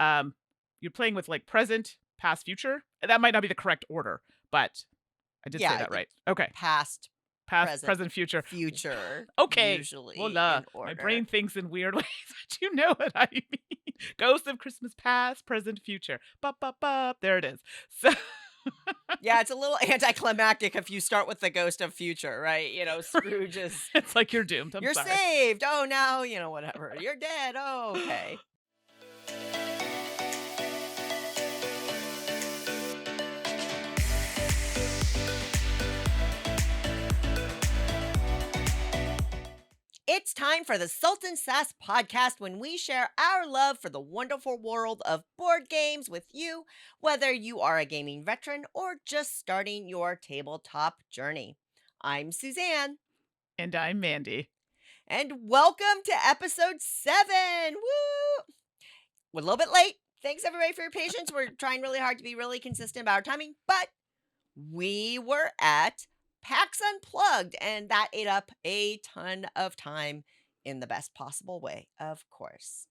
um, you're playing with like present, past, future. That might not be the correct order, but I did say Yeah, that right. Okay. past, Past, present, present, future. future, Okay. usually Voila. in My order. brain thinks in weird ways, but you know what I mean. Ghost of Christmas past, present, future. Bop, bop, bop. There it is. So Yeah, it's a little anticlimactic if you start with the ghost of future, right? Scrooge is, it's like you're doomed. I'm you're sorry. saved. Oh, now, whatever. You're dead. Oh, okay. It's time for the Sultan Sass podcast when we share our love for the wonderful world of board games with you, whether you are a gaming veteran or just starting your tabletop journey. I'm Suzanne, And I'm Mandy. and welcome to episode 7. Woo! We're a little bit late. Thanks everybody for your patience. We're trying really hard to be really consistent about our timing, but we were at PAX Unplugged, and that ate up a ton of time in the best possible way, of course.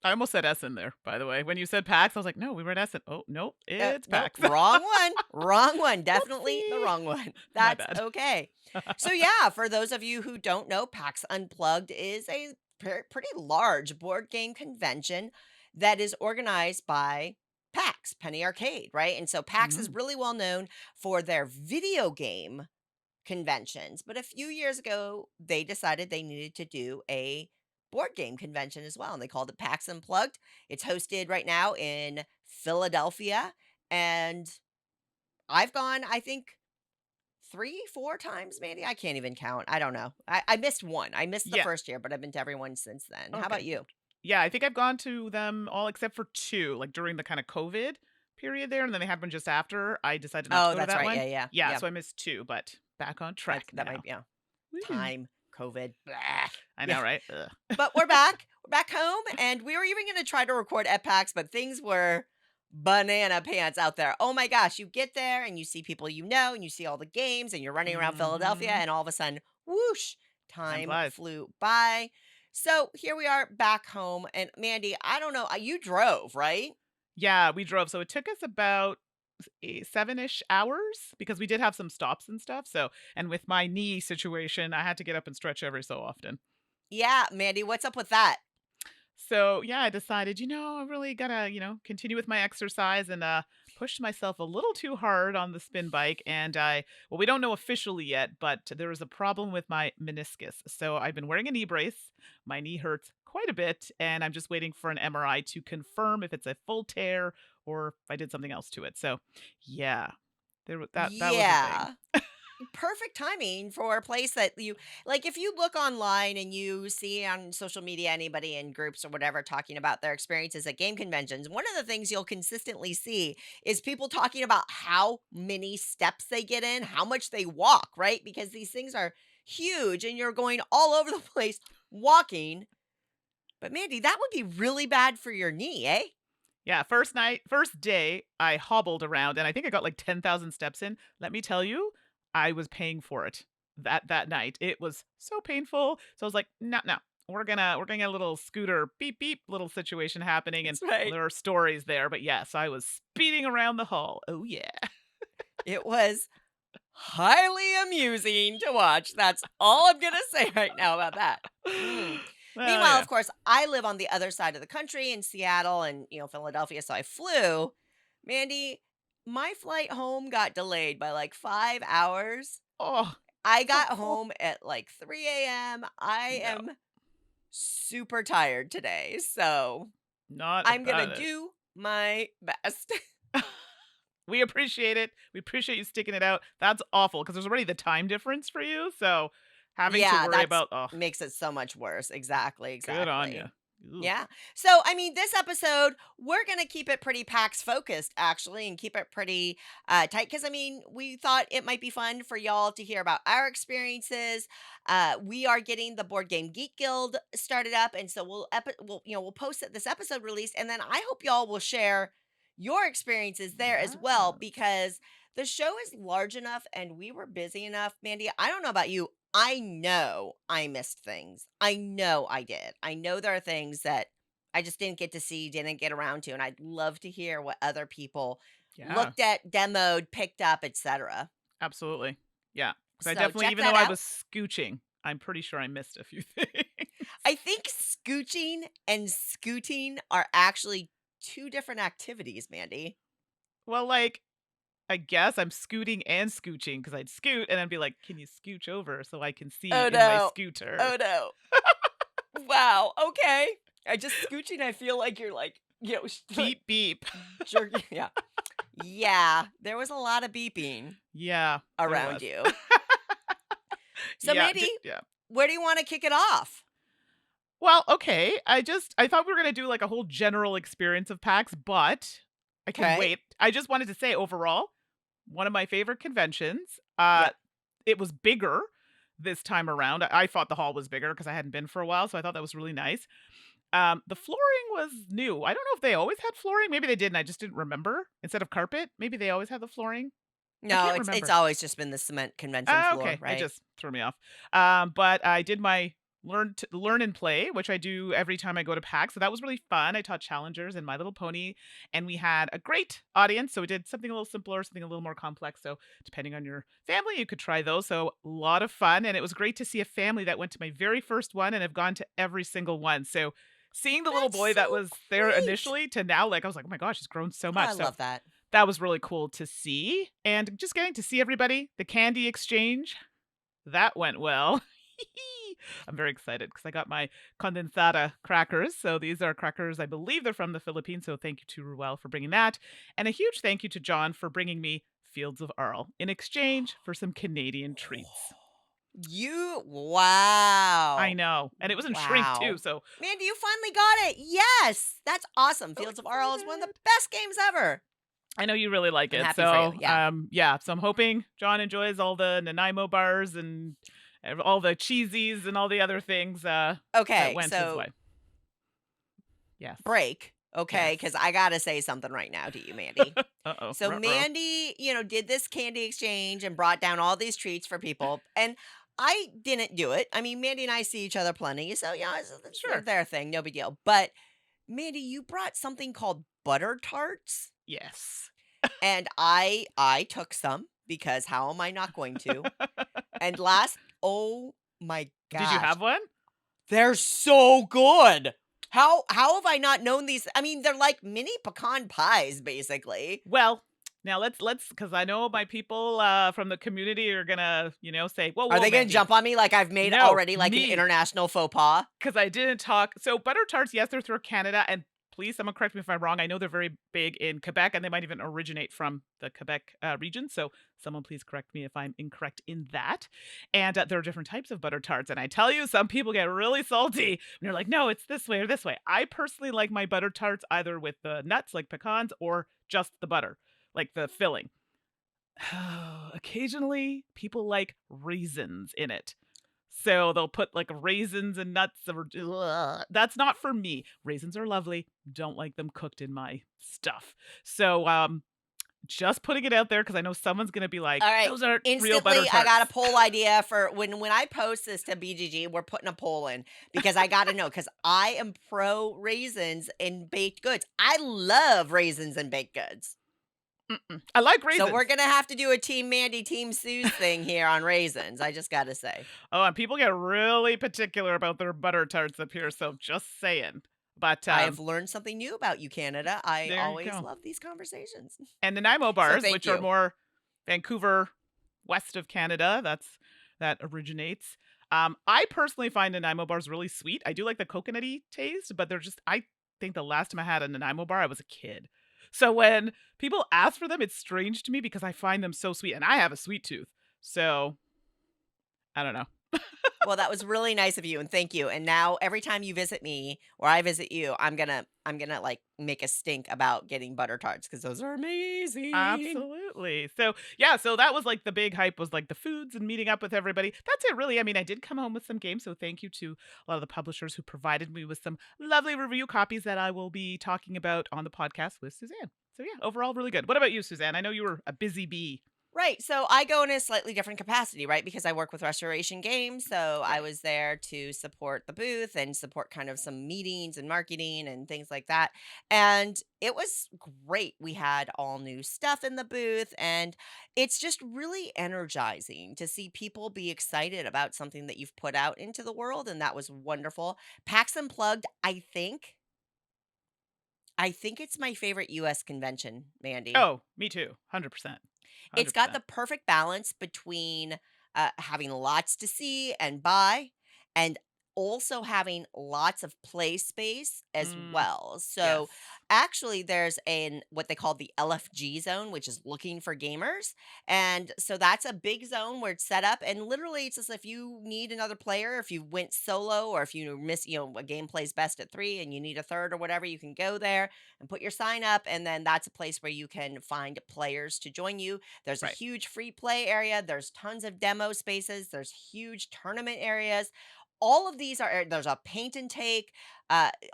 I almost said S in there, by the way. When you said PAX, I was like, no, we were at S. Oh, nope, it's Nope, PAX. wrong one. Wrong one. Definitely the Whoopsie. wrong one. My That's bad. okay. So, yeah, for those of you who don't know, PAX Unplugged is a pretty large board game convention that is organized by PAX, Penny Arcade, right? And so PAX is Mm. really well known for their video game conventions. But a few years ago, they decided they needed to do a board game convention as well. And they called it PAX Unplugged. It's hosted right now in Philadelphia. And I've gone, I think, 3, 4 times, maybe. I can't even count. I don't know. I missed one. I missed the Yeah. first year, but I've been to everyone since then. How about Okay. you? Yeah, I think I've gone to them all except for two, like during the kind of COVID period there. And then they had one just after. I decided not to Oh, go to that's that right. one. Yeah, yeah, Yeah, yeah. so I missed two, but back on That's track that might now. be Woo. time, COVID. Blah. I Yeah. know, right? Ugh. But we're back. We're back home, and we were even going to try to record at PAX, but things were banana pants out there. Oh my gosh, you get there and you see people and you see all the games, and you're running around Philadelphia, Mhm. and all of a sudden, whoosh, Time time flies. flew by. So here we are back home, and Mandy, I don't know, you drove, right? Yeah, we drove. So it took us about 7-ish hours because we did have some stops and stuff. So, and with my knee situation, I had to get up and stretch every so often. Yeah, Mandy, what's up with that? So, yeah, I decided, I really gotta, continue with my exercise and pushed myself a little too hard on the spin bike. And well, we don't know officially yet, but there is a problem with my meniscus. So I've been wearing a knee brace. My knee hurts quite a bit, and I'm just waiting for an MRI to confirm if it's a full tear or if I did something else to it. So, yeah, that was a thing. Yeah. Perfect timing for a place that you like. If you look online and you see on social media anybody in groups or whatever talking about their experiences at game conventions, one of the things you'll consistently see is people talking about how many steps they get in, how much they walk, right? Because these things are huge and you're going all over the place walking. But Mandy, that would be really bad for your knee, eh? Yeah, first day, I hobbled around and I think I got like 10,000 steps in. Let me tell you, I was paying for it that night. It was so painful. So I was like, no, no. We're gonna get a little scooter beep beep little situation happening, and That's well, right. there are stories there, but yes, I was speeding around the hall. Oh yeah. It was highly amusing to watch. That's all I'm going to say right now about that. Mm. Well, Meanwhile, yeah. of course, I live on the other side of the country in Seattle and, Philadelphia. So I flew. Mandy, my flight home got delayed by like 5 hours. Oh, I got oh, home at like 3 a.m. I no, am super tired today. So not I'm going to about it. do my best. We appreciate it. We appreciate you sticking it out. That's awful because there's already the time difference for you, so having to Yeah, worry that's about, oh, makes it so much worse. Exactly, good on you. exactly. Yeah. So, I mean, this episode, we're going to keep it pretty PAX focused, actually, and keep it pretty tight. Because, I mean, we thought it might be fun for y'all to hear about our experiences. We are getting the Board Game Geek Guild started up. And so we'll post this episode release. And then I hope y'all will share your experiences there as well, Yes. because the show is large enough and we were busy enough. Mandy, I don't know about you. I know I missed things. I know I did. I know there are things that I just didn't get to see, didn't get around to, and I'd love to hear what other people Yeah, looked at, demoed, picked up, etc. absolutely. Yeah, because I So definitely, check even though that I out. was scooching, I'm pretty sure I missed a few things. I think scooching and scooting are actually two different activities, Mandy. Well, like, I guess I'm scooting and scooching because I'd scoot and I'd be like, "Can you scooch over so I can see Oh in my no. scooter?" Oh no. Wow. Okay. I just scooching. I feel like you're like, like Beep, beep. jerking. Yeah. Yeah. There was a lot of beeping Yeah, there around was. you. So, Yeah, Mandy, yeah. where do you want to kick it off? Well, okay, I thought we were gonna do, like, a whole general experience of PAX, but I can Okay. wait. I just wanted to say overall, one of my favorite conventions. Yep. It was bigger this time around. I thought the hall was bigger because I hadn't been for a while, so I thought that was really nice. The flooring was new. I don't know if they always had flooring. Maybe they did, and I just didn't remember. Instead of carpet, maybe they always had the flooring. I No, can't it's remember. always just been the cement convention Ah, floor, okay, it right? just threw me off. But I did my learn and play, which I do every time I go to PAX. So that was really fun. I taught challengers and My Little Pony, and we had a great audience. So we did something a little simpler, something a little more complex. So depending on your family, you could try those. So a lot of fun, and it was great to see a family that went to my very first one and have gone to every single one. So seeing the little That's boy so that was there great. initially to now, like I was like, oh my gosh, he's grown so Oh, I much. So love that. that was really cool to see, and just getting to see everybody. The candy exchange, that went well. I'm very excited because I got my condensada crackers. So these are crackers, I believe they're from the Philippines. So thank you to Ruel for bringing that. And a huge thank you to John for bringing me Fields of Arle in exchange for some Canadian treats. I Wow. know. And it was in shrink too. Wow. So Mandy, you finally got it. Yes. That's awesome. so Fields of Arle is one of the excited. best games ever. I know you really like I'm it. happy for you. So, Yeah. yeah. So I'm hoping John enjoys all the Nanaimo bars and all the cheesies and all the other things that Okay. went his So way. Yes. break. Okay. Yes. Because I got to say something right now to you, Mandy. Uh-oh. So Ruh-roh. Mandy, did this candy exchange and brought down all these treats for people. And I didn't do it. I mean, Mandy and I see each other plenty. So, it's Sure. their thing. No big deal. But Mandy, you brought something called butter tarts. Yes. And I took some because how am I not going to? And oh my Did you gosh, have one? they're so good. How have I not known these? I mean, they're like mini pecan pies, basically. Well, now let's because I know my people from the community are gonna, say, whoa, Are whoa, they gonna Mandy. jump on me like I've made No, already like an me. international faux pas? Because I didn't talk. So butter tarts, yes, they're through Canada, and please, someone correct me if I'm wrong. I know they're very big in Quebec, and they might even originate from the Quebec region. So someone please correct me if I'm incorrect in that. And there are different types of butter tarts, and I tell you, some people get really salty. And they're like, "No, it's this way or this way." I personally like my butter tarts either with the nuts, like pecans, or just the butter, like the filling. Occasionally, people like raisins in it. So they'll put like raisins and nuts or ugh, that's not for me. Raisins are lovely. Don't like them cooked in my stuff. So just putting it out there because I know someone's gonna be like, All right. those aren't real butter Instantly, I got a tarts. poll idea for when I post this to BGG. We're putting a poll in because I got to know because I am pro raisins in baked goods. I love raisins and baked goods. Mm-mm. I like So raisins. we're gonna have to do a Team Mandy, Team Sue's thing here on raisins. I just got to say. Oh, and people get really particular about their butter tarts up here, so just saying. But I have learned something new about you, Canada. I there you always go. love these conversations. And Nanaimo So bars, thank which are you. more Vancouver west of Canada, that originates. I personally find Nanaimo bars really sweet. I do like the coconutty taste, but they're just I think the last time I had a Nanaimo bar, I was a kid. So when people ask for them, it's strange to me because I find them so sweet and I have a sweet tooth. So I don't know. Well, that was really nice of you, and thank you. And now every time you visit me or I visit you, I'm gonna like make a stink about getting butter tarts because those are amazing. Absolutely. So, yeah, so that was like the big hype was like the foods and meeting up with everybody. That's it really. I mean, I did come home with some games, so thank you to a lot of the publishers who provided me with some lovely review copies that I will be talking about on the podcast with Suzanne. So, yeah, overall really good. What about you, Suzanne? I know you were a busy bee. Right. So I go in a slightly different capacity, right? Because I work with Restoration Games. So I Right. was there to support the booth and support kind of some meetings and marketing and things like that. And it was great. We had all new stuff in the booth. And it's just really energizing to see people be excited about something that you've put out into the world. And that was wonderful. PAX Unplugged, I think it's my favorite US convention, Mandy. Oh, me too. 100%. It's got the 100%. perfect balance between, having lots to see and buy, and also having lots of play space as Mm, well. So, yes. actually, there's an what they call the LFG zone, which is looking for gamers, and so that's a big zone where it's set up, and literally, it's just if you need another player, if you went solo or if you miss a game plays best at 3 and you need a third or whatever, you can go there and put your sign up, and then that's a place where you can find players to join you. There's a Right. huge free play area. There's tons of demo spaces. There's huge tournament areas. All of these there's a paint and take.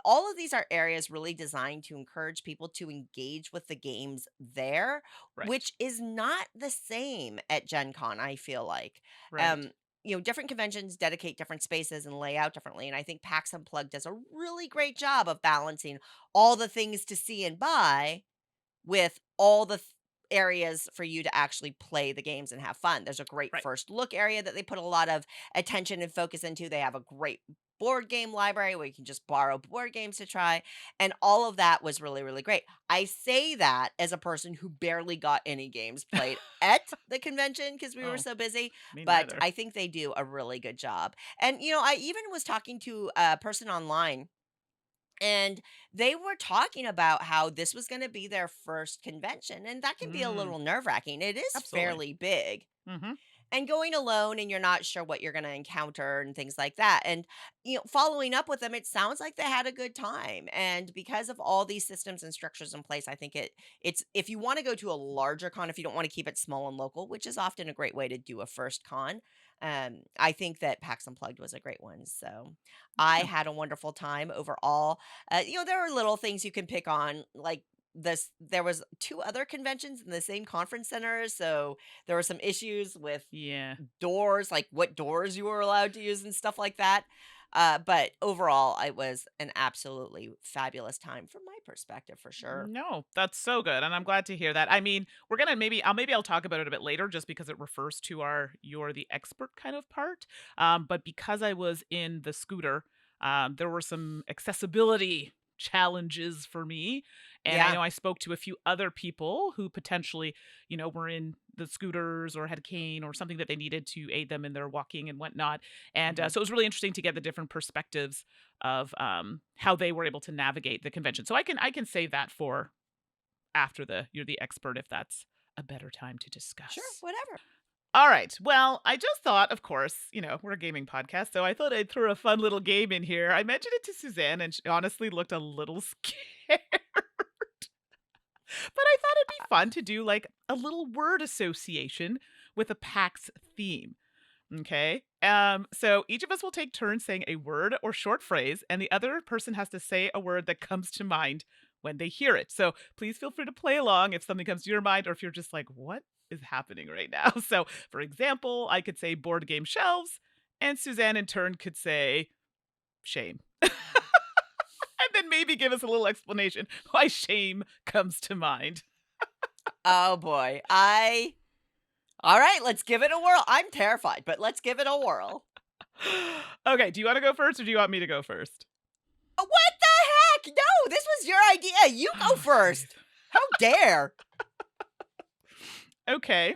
All of these are areas really designed to encourage people to engage with the games there, Right. which is not the same at Gen Con, I feel like. Right. Um, different conventions dedicate different spaces and lay out differently. And I think PAX Unplugged does a really great job of balancing all the things to see and buy with all the areas for you to actually play the games and have fun. There's a great Right. first look area that they put a lot of attention and focus into. They have a great board game library where you can just borrow board games to try. And all of that was really, really great. I say that as a person who barely got any games played at the convention because we were Oh, so busy, me but neither. I think they do a really good job. And, I even was talking to a person online and they were talking about how this was gonna be their first convention, and that can be a Mm, little nerve-wracking. It is absolutely. fairly big. Mhm. And going alone and you're not sure what you're gonna encounter and things like that. And, following up with them, it sounds like they had a good time. And because of all these systems and structures in place, I think it's if you wanna go to a larger con, if you don't wanna keep it small and local, which is often a great way to do a first con, I think that PAX Unplugged was a great one. So I Yeah. had a wonderful time overall. There are little things you can pick on, like there was 2 other conventions in the same conference center, so there were some issues with Yeah. doors, like what doors you were allowed to use and stuff like that. But overall, it was an absolutely fabulous time from my perspective for sure. No, that's so good, and I'm glad to hear that. I mean, we're gonna maybe I'll talk about it a bit later just because it refers to our "you're the expert" kind of part. But because I was in the scooter, there were some accessibility challenges for me, and I Yeah. know I spoke to a few other people who potentially, were in the scooters or had a cane or something that they needed to aid them in their walking and whatnot. And Mhm. so it was really interesting to get the different perspectives of how they were able to navigate the convention. So I can save that for after the you're the expert if that's a better time to Sure, discuss. whatever. All right. Well, I just thought, of course, we're a gaming podcast, so I thought I'd throw a fun little game in here. I mentioned it to Suzanne, and she honestly looked a little scared. But I thought it'd be fun to do like a little word association with a PAX theme. Okay. So each of us will take turns saying a word or short phrase, and the other person has to say a word that comes to mind when they hear it. So please feel free to play along if something comes to your mind, or if you're just like, what is happening right now? So, for example, I could say board game shelves, and Suzanne in turn could say shame. And then maybe give us a little explanation why shame comes to mind. Oh boy. All right, let's give it a whirl. I'm terrified, but let's give it a whirl. Okay, do you want to go first or do you want me to go first? What the heck? No, this was your idea. You go Oh, jeez. first. How dare? Okay,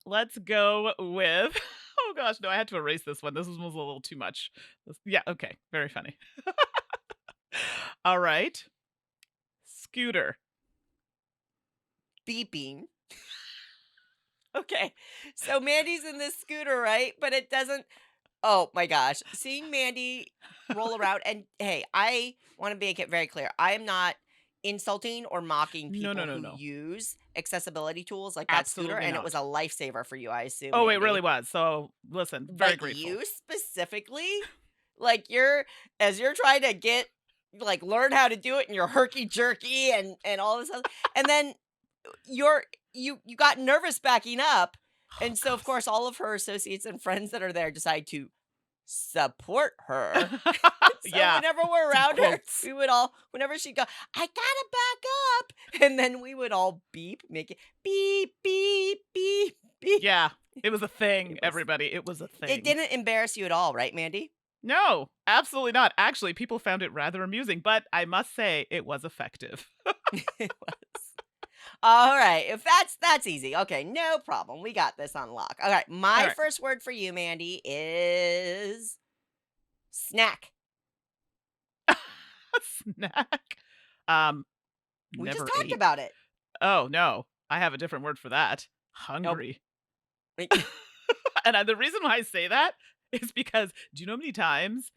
let's go with. Oh gosh, no, I had to erase this one. This one was a little too much. Yeah, okay, very funny. All right, scooter. Beeping. Okay. So Mandy's in this scooter, right? But it doesn't. Oh my gosh. Seeing Mandy roll around, and hey, I want to make it very clear. I am not insulting or mocking No, no, people no, who no, use accessibility tools like that scooter, absolutely and it was not. a lifesaver for you, I assume, Oh, it really Mandy. was. So listen, very But grateful. you specifically, like as you're trying to learn how to do it and you're herky jerky and all this other, and then you're you got nervous backing up, Oh and so, of course, all of her associates and friends that are there decide to support her. gosh. So Yeah, whenever we're in around her, quotes. we would all whenever she'd go, "I gotta back up," and then we would all beep, make it beep, beep, beep, beep. Yeah, it was a thing, It was everybody, it was a it thing. didn't embarrass you at all, right, Mandy? No, absolutely not. Actually, people found it rather amusing, but I must say it was effective. It was. All right, if that's easy. Okay, no problem. We got this on lock. All right, my Alright. first word for you, Mandy, is snack. Snack. Um, We just never talked ate. about it. Oh, no, I have a different word for that. Nope. Hungry. And the reason why I say that is because do you know how many times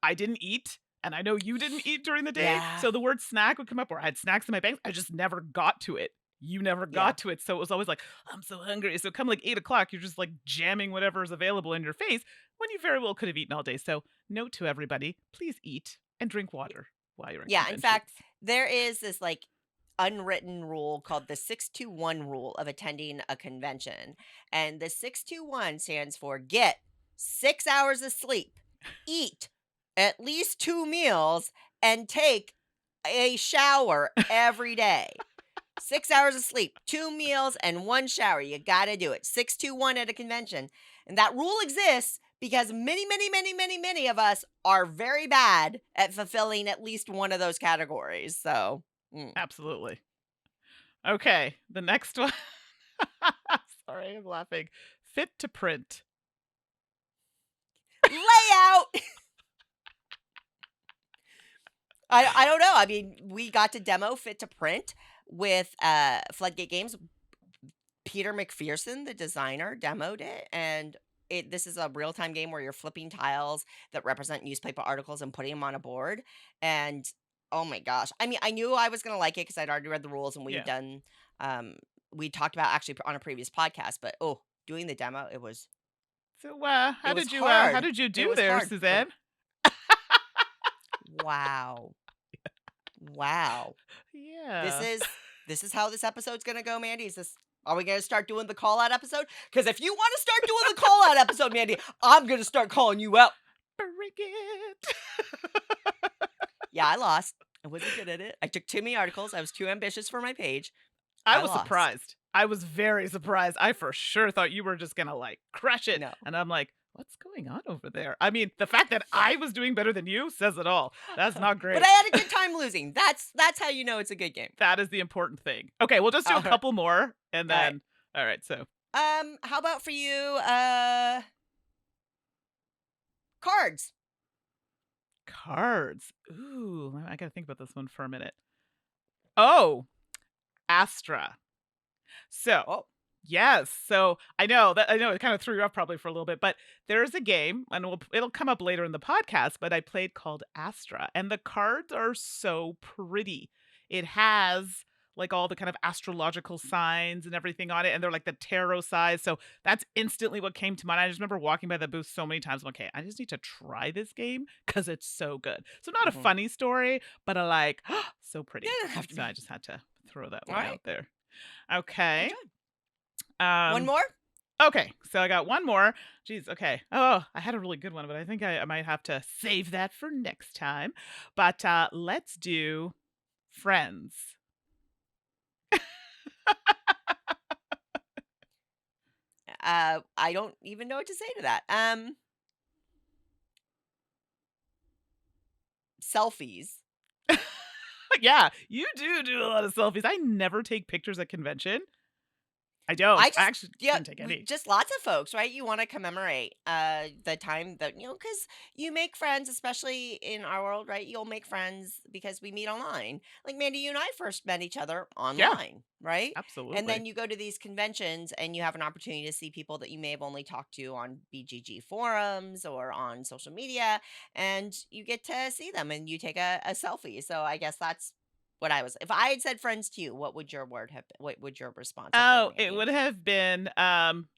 I didn't eat, and I know you didn't eat during the day, Yeah. so the word snack would come up, or I had snacks in my bank, I just never got to it. You never Yeah. got to it, so it was always like, "I'm so hungry." So come like 8 o'clock, you're just, like, jamming whatever is available in your face when you very well could have eaten all day. So note to everybody, please eat and drink water while you're in Yeah, in conventions. fact, there is this like unwritten rule called the 621 rule of attending a convention. And the 621 stands for get 6 hours of sleep, eat at least 2 meals, and take a shower every day. 6 hours of sleep, 2 meals, and 1 shower. You gotta do it. 621 at a convention. And that rule exists because many, many, many, many, many of us are very bad at fulfilling at least one of those categories. So, Absolutely. Okay, the next one. Sorry, I'm laughing. Fit to print. layout. I don't know. I mean, we got to demo Fit to Print with Floodgate Games. Peter McPherson, the designer, demoed it, and this is a real time game where you're flipping tiles that represent newspaper articles and putting them on a board. And oh my gosh, I mean, I knew I was gonna like it because I'd already read the rules and Yeah. um, we talked about actually on a previous podcast. But oh, doing the demo, So, it was hard. how did you It do was there, hard. But Suzanne? wow, wow, this Yeah. is this is how this episode's gonna go, Mandy. Is this? Are we gonna start doing the call out episode? Because if you want to start doing the call out episode, Mandy, I'm gonna start calling you out. Bring it. Yeah, I lost. I wasn't good at it. I took too many articles. I was too ambitious for my page. I I was lost. surprised. I was very surprised. I for sure thought you were just gonna, like, crush it, No. and I'm like, "What's going on over there?" I mean, the fact that I was doing better than you says it all. That's not But I great. had a good time losing. That's how you know it's a good game. That is the important thing. Okay, we'll just do a All right. couple more, and All right. then alright, so How about for you, cards? cards. Ooh, I gotta think about this one for a minute. Oh, Astra. So Oh, yes. So I know it kind of threw you off probably for a little bit, but there's a game, and it'll come up later in the podcast, but I played called Astra, and the cards are so pretty. It has like all the kind of astrological signs and everything on it, and they're like the tarot size. So that's instantly what came to mind. I just remember walking by the booth so many times. I'm like, okay, I just need to try this game because it's so good. So not a mhm. funny story, but a like so It pretty. doesn't have to So be. I just had to throw that All one right. out there. Okay. Enjoy. One Um, more. okay, so I got one more. Jeez, okay. Oh, I had a really good one, but I think I might have to save that for next time. But let's do friends. I don't even know what to say to that. Selfies. Yeah, you do a lot of selfies. I never take pictures at convention. I don't. I I just actually yeah, didn't take any. just lots of folks, right? You want to commemorate the time that cuz you make friends, especially in our world, right? You'll make friends because we meet online. Like Mandy, you and I first met each other Yeah, online, right? And absolutely. then you go to these conventions and you have an opportunity to see people that you may have only talked to on BGG forums or on social media, and you get to see them and you take a selfie. So I guess that's what I was. If I had said friends to you, what would your word have been? What would your response have been, Oh, it Mandy? would have been,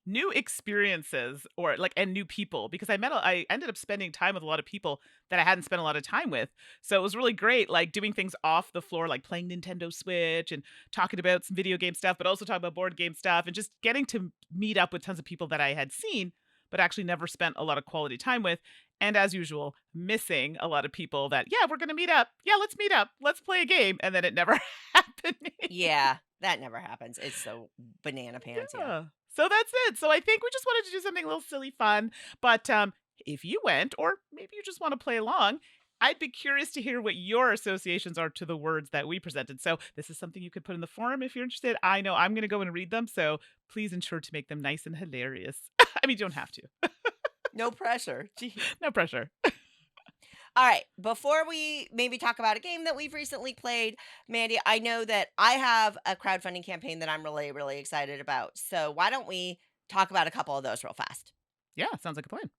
new experiences or, like and new people because I ended up spending time with a lot of people that I hadn't spent a lot of time with. So it was really great, like, doing things off the floor, like playing Nintendo Switch and talking about some video game stuff, but also talking about board game stuff and just getting to meet up with tons of people that I had seen, but actually never spent a lot of quality time with. And as usual, missing a lot of people that, "Yeah, we're gonna meet up. Yeah, let's meet up. Let's play a game." And then it never happened. Yeah, that never happens. It's so banana pants, yeah. Yeah. So that's it. So I think we just wanted to do something a little silly fun. But if you went, or maybe you just want to play along, I'd be curious to hear what your associations are to the words that we presented. So this is something you could put in the forum if you're interested. I know I'm going to go and read them. So please ensure to make them nice and hilarious. I mean, you don't have to. No pressure. Jeez. No pressure. All right. Before we maybe talk about a game that we've recently played, Mandy, I know that I have a crowdfunding campaign that I'm really, really excited about. So why don't we talk about a couple of those real fast? Yeah, sounds like a plan.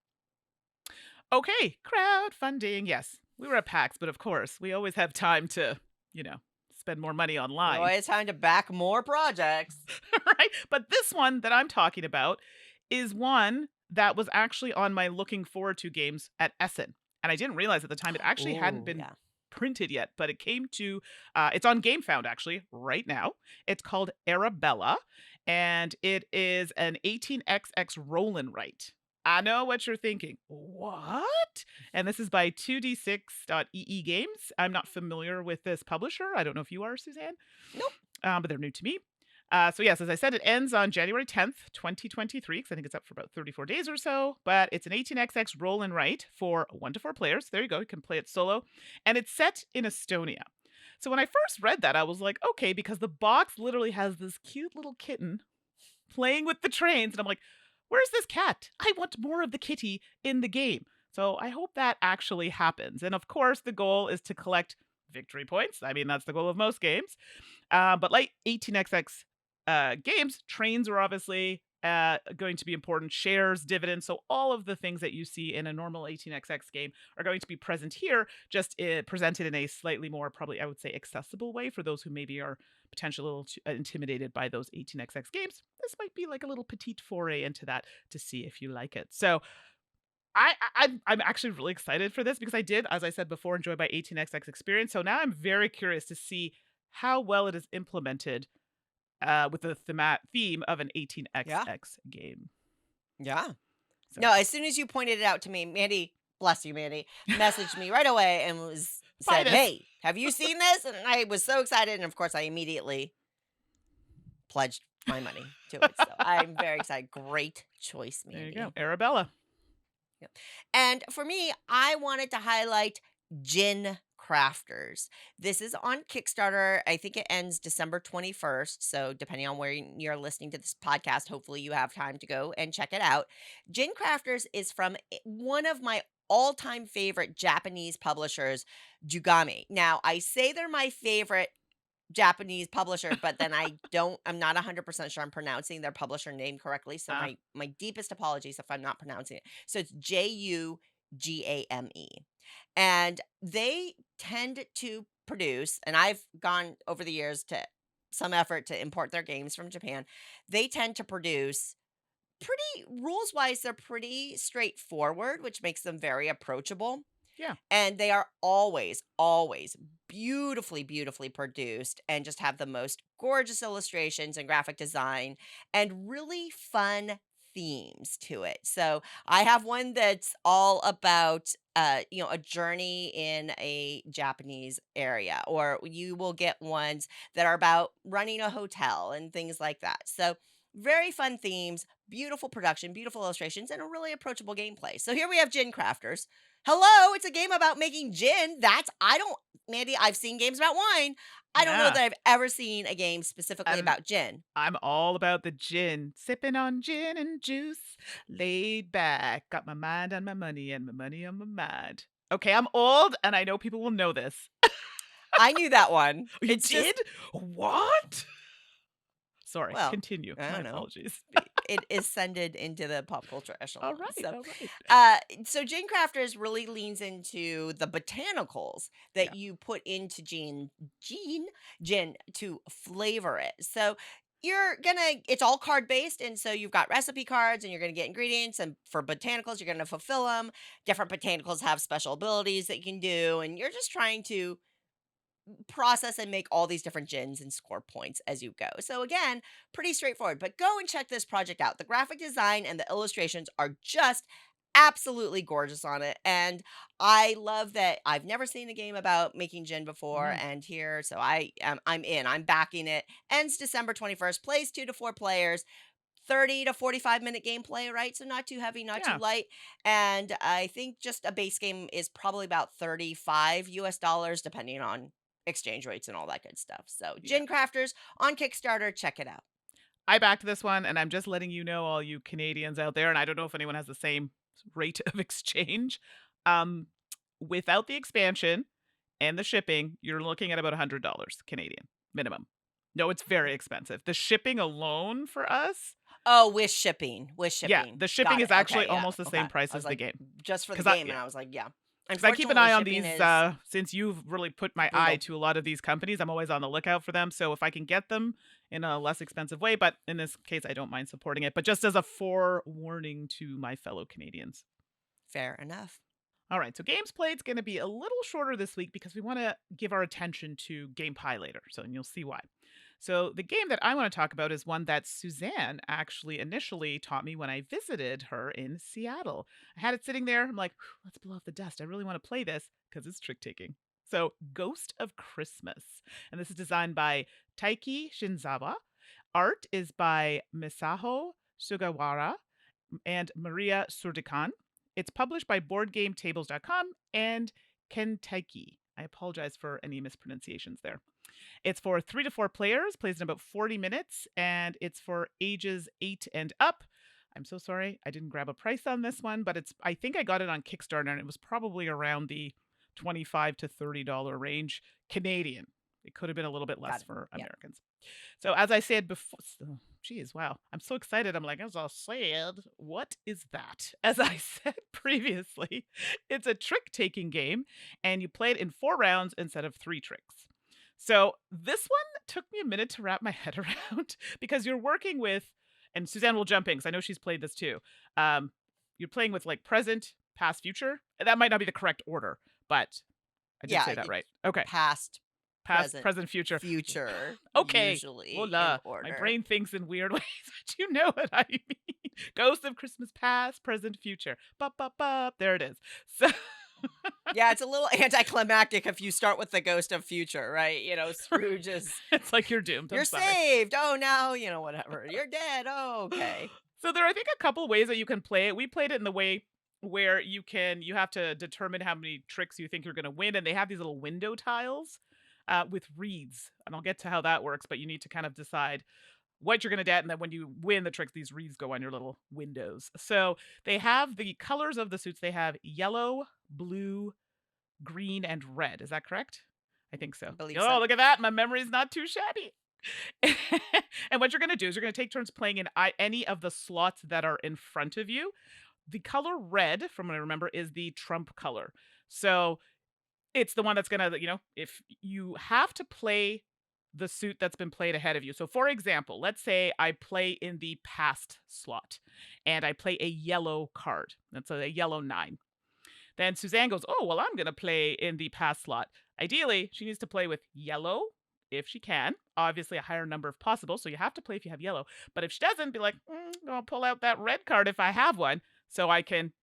Okay, crowdfunding. Yes, we were at PAX, but of course, we always have time to, you know, spend more money Well, online. it's time to back more projects. Right? But this one that I'm talking about is one that was actually on my looking forward to games at Essen. And I didn't realize at the time it actually hadn't Oh, been yeah. printed yet, but it came to it's on GameFound actually right now. It's called Arabella and it is an 18xx roll and write. I know what you're thinking. What? And this is by 2d6.ee Games. I'm not familiar with this publisher. I don't know if you are, Suzanne, Nope. but they're new to me. So yes, as I said, it ends on January 10th, 2023, because I think it's up for about 34 days or so. But it's an 18xx roll and write for 1 to 4 players. There you go. You can play it solo. And it's set in Estonia. So when I first read that, I was like, okay, because the box literally has this cute little kitten playing with the trains. And I'm like, where's this cat? I want more of the kitty in the game. So I hope that actually happens. And of course, the goal is to collect victory points. I mean, that's the goal of most games. But like 18xx games, trains are obviously going to be important, shares, dividends. So all of the things that you see in a normal 18xx game are going to be present here, just presented in a slightly more, probably I would say, accessible way for those who maybe are potentially a little intimidated by those 18xx games. This might be like a little petite foray into that to see if you like it. So I'm actually really excited for this because I did, as I said before, enjoy my 18xx experience. So now I'm very curious to see how well it is implemented with the theme of an Yeah. 18xx game. Yeah. So No, as soon as you pointed it out to me, Mandy, bless you, Mandy, messaged me right away and was buy said, this. "Hey, have you seen this?" And I was so excited, and of course, I immediately pledged my money to it. So I'm very excited. Great choice, There you go, Mandy. Arabella. Yep. And for me, I wanted to highlight Gin Crafters. This is on Kickstarter. I think it ends December 21st. So, depending on where you're listening to this podcast, hopefully you have time to go and check it out. Gin Crafters is from one of my all time favorite Japanese publishers, Jugami. Now, I say they're my favorite Japanese publisher, but then I'm not 100% sure I'm pronouncing their publisher name correctly. So Uh, my deepest apologies if I'm not pronouncing it. So it's Jugame. And they tend to produce, and I've gone over the years to some effort to import their games from Japan. They tend to produce pretty rules wise, they're pretty straightforward, which makes them very approachable. yeah. And they are always, always beautifully, beautifully produced and just have the most gorgeous illustrations and graphic design and really fun themes to it. So I have one that's all about a journey in a Japanese area, or you will get ones that are about running a hotel and things like that. So very fun themes, beautiful production, beautiful illustrations, and a really approachable gameplay. So here we have Gin Crafters. Hello, it's a game about making gin. I don't, Mandy, I've seen games about wine. I don't know Yeah. that I've ever seen a game specifically And about gin. I'm all about the gin, sipping on gin and juice, laid back, got my mind on my money and my money on my mind. Okay, I'm old and I know people will know this. I knew that one. Oh, you It's just, did? What? Sorry, well, continue. I My don't know. apologies. it ascended into the pop culture All echelon. right, all right. So Gin Crafters really leans into the botanicals that Yeah. you put into gin to flavor it. So it's all card based, and so you've got recipe cards, and you're gonna get ingredients, and for botanicals, you're gonna fulfill them. Different botanicals have special abilities that you can do, and you're just trying to process and make all these different gins and score points as you go. So again, pretty straightforward, but go and check this project out. The graphic design and the illustrations are just absolutely gorgeous on it. And I love that I've never seen a game about making gin before Mhm. and here, so I'm in. I'm backing it. Ends December 21st, plays 2 to 4 players. 30 to 45-minute gameplay, right? So not too heavy, not too Yeah, light. And I think just a base game is probably about 35 US dollars, depending on exchange rates and all that good stuff. So yeah. Gin Crafters on Kickstarter, check it out. I backed this one, and I'm just letting you know, all you Canadians out there, and I don't know if anyone has the same rate of exchange. Um, Without the expansion and the shipping, you're looking at about $100 Canadian minimum. No, it's very expensive. The shipping alone for us, Oh, with shipping, with yeah, shipping. the shipping Got it. is actually Okay, yeah. almost the Okay. same price I was as the like, game. just for the Because I game, and yeah. I was like, yeah. 'Cause I keep an eye Unfortunately, on shipping these, is since you've really put my eye brutal. to a lot of these companies, I'm always on the lookout for them, so if I can get them in a less expensive way, but in this case, I don't mind supporting it, but just as a forewarning to my fellow Canadians. Fair enough. All right, so games played is going to be a little shorter this week because we want to give our attention to Game Pie later. So, and you'll see why. So, the game that I want to talk about is one that Suzanne actually initially taught me when I visited her in Seattle. I had it sitting there. I'm like, "Whew, let's blow off the dust. I really want to play this because it's trick taking." So, Ghost of Christmas. And this is designed by Taiki Shinzawa. Art is by Misaho Sugawara and Maria Surdikan. It's published by BoardGameTables.com and Kentucky. I apologize for any mispronunciations there. It's for 3 to 4 players, plays in about 40 minutes, and it's for ages 8 and up. I'm so sorry I didn't grab a price on this one, but I think I got it on Kickstarter and it was probably around the 25 to $30 range Canadian. It could have been a little bit Got less it. for Yeah. Americans. So as I said before, geez, wow, I'm so excited. I'm like, as I said, what is that? As I said previously, it's a trick taking game, and you play it in 4 rounds instead of 3 tricks. So this one took me a minute to wrap my head around because you're working with, and Suzanne will jump in because I know she's played this too. Um, you're playing with like present, past, future. That might not be the correct order, but I did Yeah. say that right. Okay, Past, past, present, present, future. future, Okay, usually in voila. My order. brain thinks in weird ways, but you know what I mean. Ghost of Christmas past, present, future. Bop, bop, bop. There it is. So Yeah, it's a little anticlimactic if you start with the ghost of future, right? Scrooge is, it's like you're doomed. I'm "You're sorry. saved. Oh, now, whatever. You're dead. Oh, okay." So there are, I think, a couple ways that you can play it. We played it in the way where you have to determine how many tricks you think you're going to win, and they have these little window tiles with reeds, and I'll get to how that works. But you need to kind of decide what you're going to get, and then when you win the tricks, these reeds go on your little windows. So they have the colors of the suits. They have yellow, blue, green, and red. Is that correct? I think I so. believe Oh, so. look at that! My memory's not too shabby. And what you're going to do is you're going to take turns playing in any of the slots that are in front of you. The color red, from what I remember, is the trump color. So it's the one that's going to, if you have to play the suit that's been played ahead of you. So, for example, let's say I play in the past slot and I play a yellow card. That's a yellow 9. Then Suzanne goes, "Oh, well, I'm going to play in the pass slot." Ideally, she needs to play with yellow if she can. Obviously, a higher number if possible. So you have to play if you have yellow. But if she doesn't, be like, I'll pull out that red card if I have one so I can,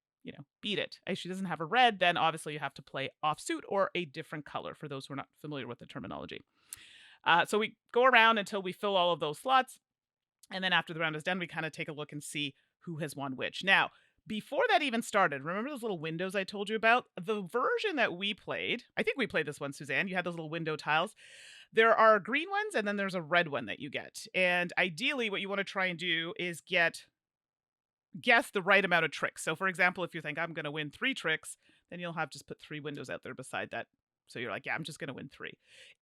beat it. If she doesn't have a red, then obviously you have to play off suit or a different color for those who are not familiar with the terminology. So we go around until we fill all of those slots. And then after the round is done, we kind of take a look and see who has won which. Now, before that even started, remember those little windows I told you about? The version that we played, I think we played this one, Suzanne. You had those little window tiles. There are green ones and then there's a red one that you get. And ideally, what you want to try and do is guess the right amount of tricks. So, for example, if you think I'm going to win 3 tricks, then you'll have just put 3 windows out there beside that. So you're like, yeah, I'm just going to win 3.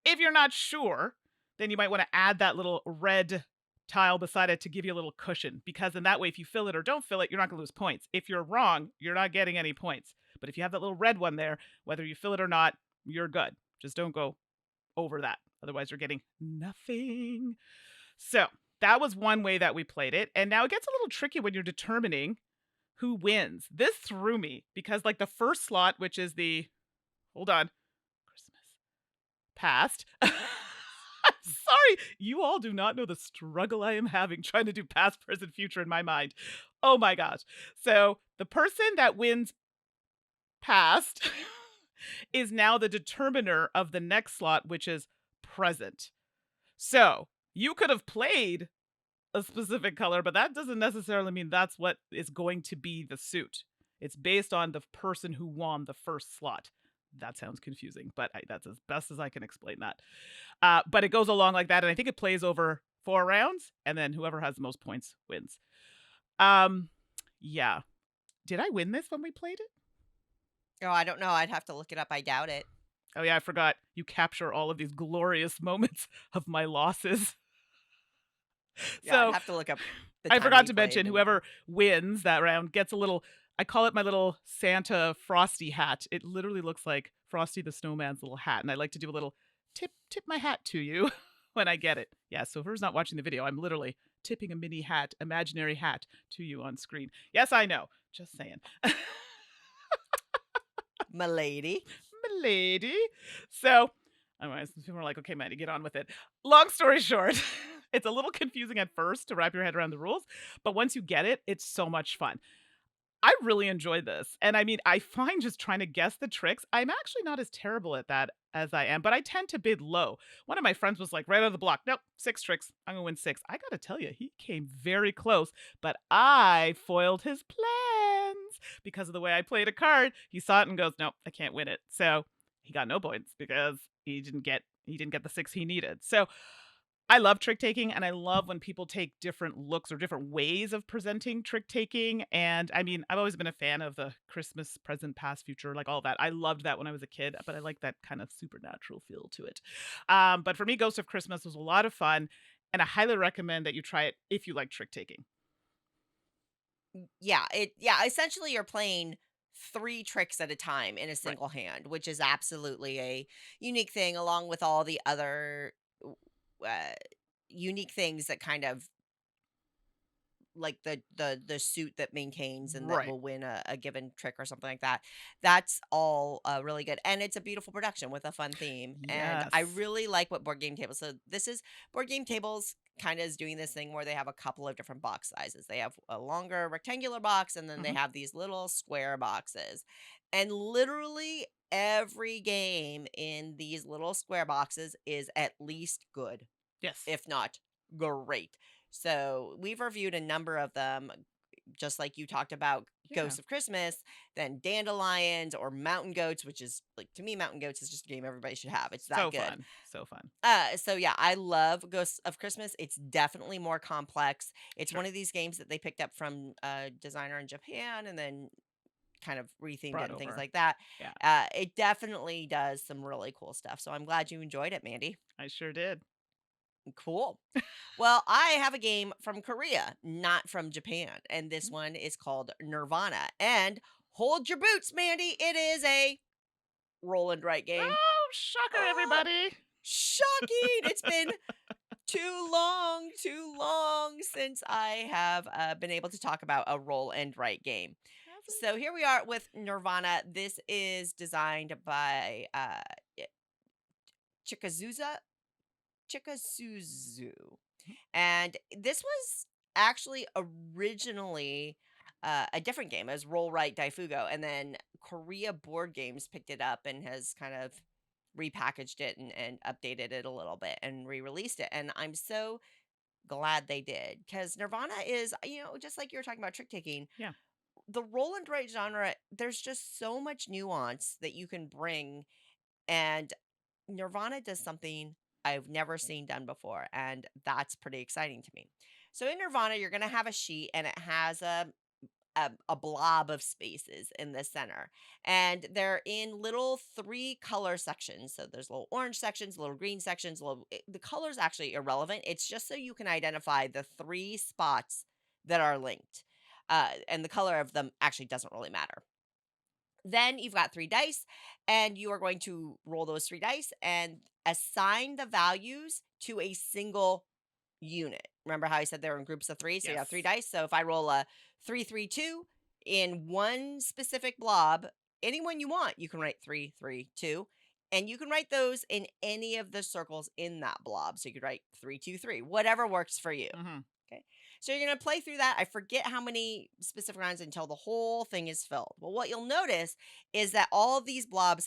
If you're not sure, then you might want to add that little red tile beside it to give you a little cushion because in that way, if you fill it or don't fill it, you're not going to lose points. If you're wrong, you're not getting any points. But if you have that little red one there, whether you fill it or not, you're good. Just don't go over that. Otherwise, you're getting nothing. So that was one way that we played it. And now it gets a little tricky when you're determining who wins. This threw me because, like, the first slot, which is the hold on, Christmas past. I'm sorry. You all do not know the struggle I am having trying to do past, present, future in my mind. Oh my gosh. So the person that wins past is now the determiner of the next slot, which is present. So you could have played a specific color, but that doesn't necessarily mean that's what is going to be the suit. It's based on the person who won the first slot. That sounds confusing, but that's as best as I can explain that. But it goes along like that, and I think it plays over 4 rounds, and then whoever has the most points wins. Yeah. Did I win this when we played it? Oh, I don't know. I'd have to look it up. I doubt it. Oh yeah, I forgot. You capture all of these glorious moments of my losses. Yeah, I'd So have to look up the I time forgot we to played mention and whoever wins that round gets a little I call it my little Santa Frosty hat. It literally looks like Frosty the Snowman's little hat, and I like to do a little tip my hat to you when I get it. Yeah, so who's not watching the video, I'm literally tipping a mini hat, imaginary hat to you on screen. Yes, I know. Just saying. Milady. Milady. So, anyways, people are like, okay, Maddie, get on with it. Long story short, it's a little confusing at first to wrap your head around the rules, but once you get it, it's so much fun. I really enjoyed this. And I mean, I find just trying to guess the tricks, I'm actually not as terrible at that as I am, but I tend to bid low. One of my friends was like, right out of the block, nope, 6 tricks. I'm going to win 6. I got to tell you, he came very close, but I foiled his plans because of the way I played a card. He saw it and goes, nope, I can't win it. So he got no points because he didn't get the 6 he needed. So I love trick taking and I love when people take different looks or different ways of presenting trick taking. And I mean, I've always been a fan of the Christmas, present, past, future, like all that. I loved that when I was a kid, but I like that kind of supernatural feel to it. But for me, Ghost of Christmas was a lot of fun. And I highly recommend that you try it if you like trick taking. Yeah, essentially you're playing 3 tricks at a time in a Right. single hand, which is absolutely a unique thing along with all the other uh, unique things that kind of like the suit that maintains and that Right. will win a given trick or something like that. That's all really good, and it's a beautiful production with a fun theme. And I Yes. really like what board game tables. So this is board game tables kind of is doing this thing where they have a couple of different box sizes. They have a longer rectangular box, and then they Hmm. have these little square boxes. And literally every game in these little square boxes is at least good, Yes. if not great. So we've reviewed a number of them, just like you talked about Yeah. Ghosts of Christmas, then Dandelions or Mountain Goats, which is like to me, Mountain Goats is just a game everybody should have. It's that So good. fun. So fun. So yeah, I love Ghosts of Christmas. It's definitely more complex. It's Sure. one of these games that they picked up from a designer in Japan and then kind of rethemed it Brought and things over. like that. Yeah. It definitely does some really cool stuff. So I'm glad you enjoyed it, Mandy. I sure did. Cool. Well, I have a game from Korea, not from Japan, and this Mm. one is called Nirvana. And hold your boots, Mandy. It is a roll and write game. Oh, shocker, Oh, everybody. shocking! It's been too long since I have been able to talk about a roll and write game. Hasn't So here we are with Nirvana. This is designed by Chikazuza Chikasuzu. Mhm. And this was actually originally a different game as Roll Right Daifugo, and then Korea Board Games picked it up and has kind of repackaged it and updated it a little bit and re-released it. And I'm so glad they did because Nirvana is, just like you were talking about trick taking, Yeah. the roll and write genre. There's just so much nuance that you can bring, and Nirvana does something I've never seen done before, and that's pretty exciting to me. So in Nirvana, you're going to have a sheet, and it has a blob of spaces in the center, and they're in little three color sections. So there's little orange sections, little green sections. The color's actually irrelevant. It's just so you can identify the three spots that are linked, and the color of them actually doesn't really matter. Then you've got three dice, and you are going to roll those three dice and assign the values to a single unit. Remember how I said they're in groups of three? So you have three Yes. dice. So if I roll a 3-3-2 in one specific blob, anyone you want, you can write 3-3-2. And you can write those in any of the circles in that blob. So you could write 3-2-3, whatever works for you. Mhm. Okay. So you're going to play through that. I forget how many specific rounds until the whole thing is filled. Well, what you'll notice is that all of these blobs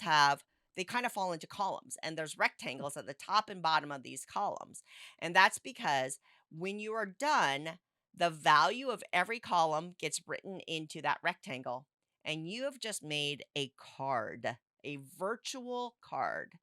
they kind of fall into columns, and there's rectangles at the top and bottom of these columns. And that's because when you are done, the value of every column gets written into that rectangle, and you have just made a card, a virtual card.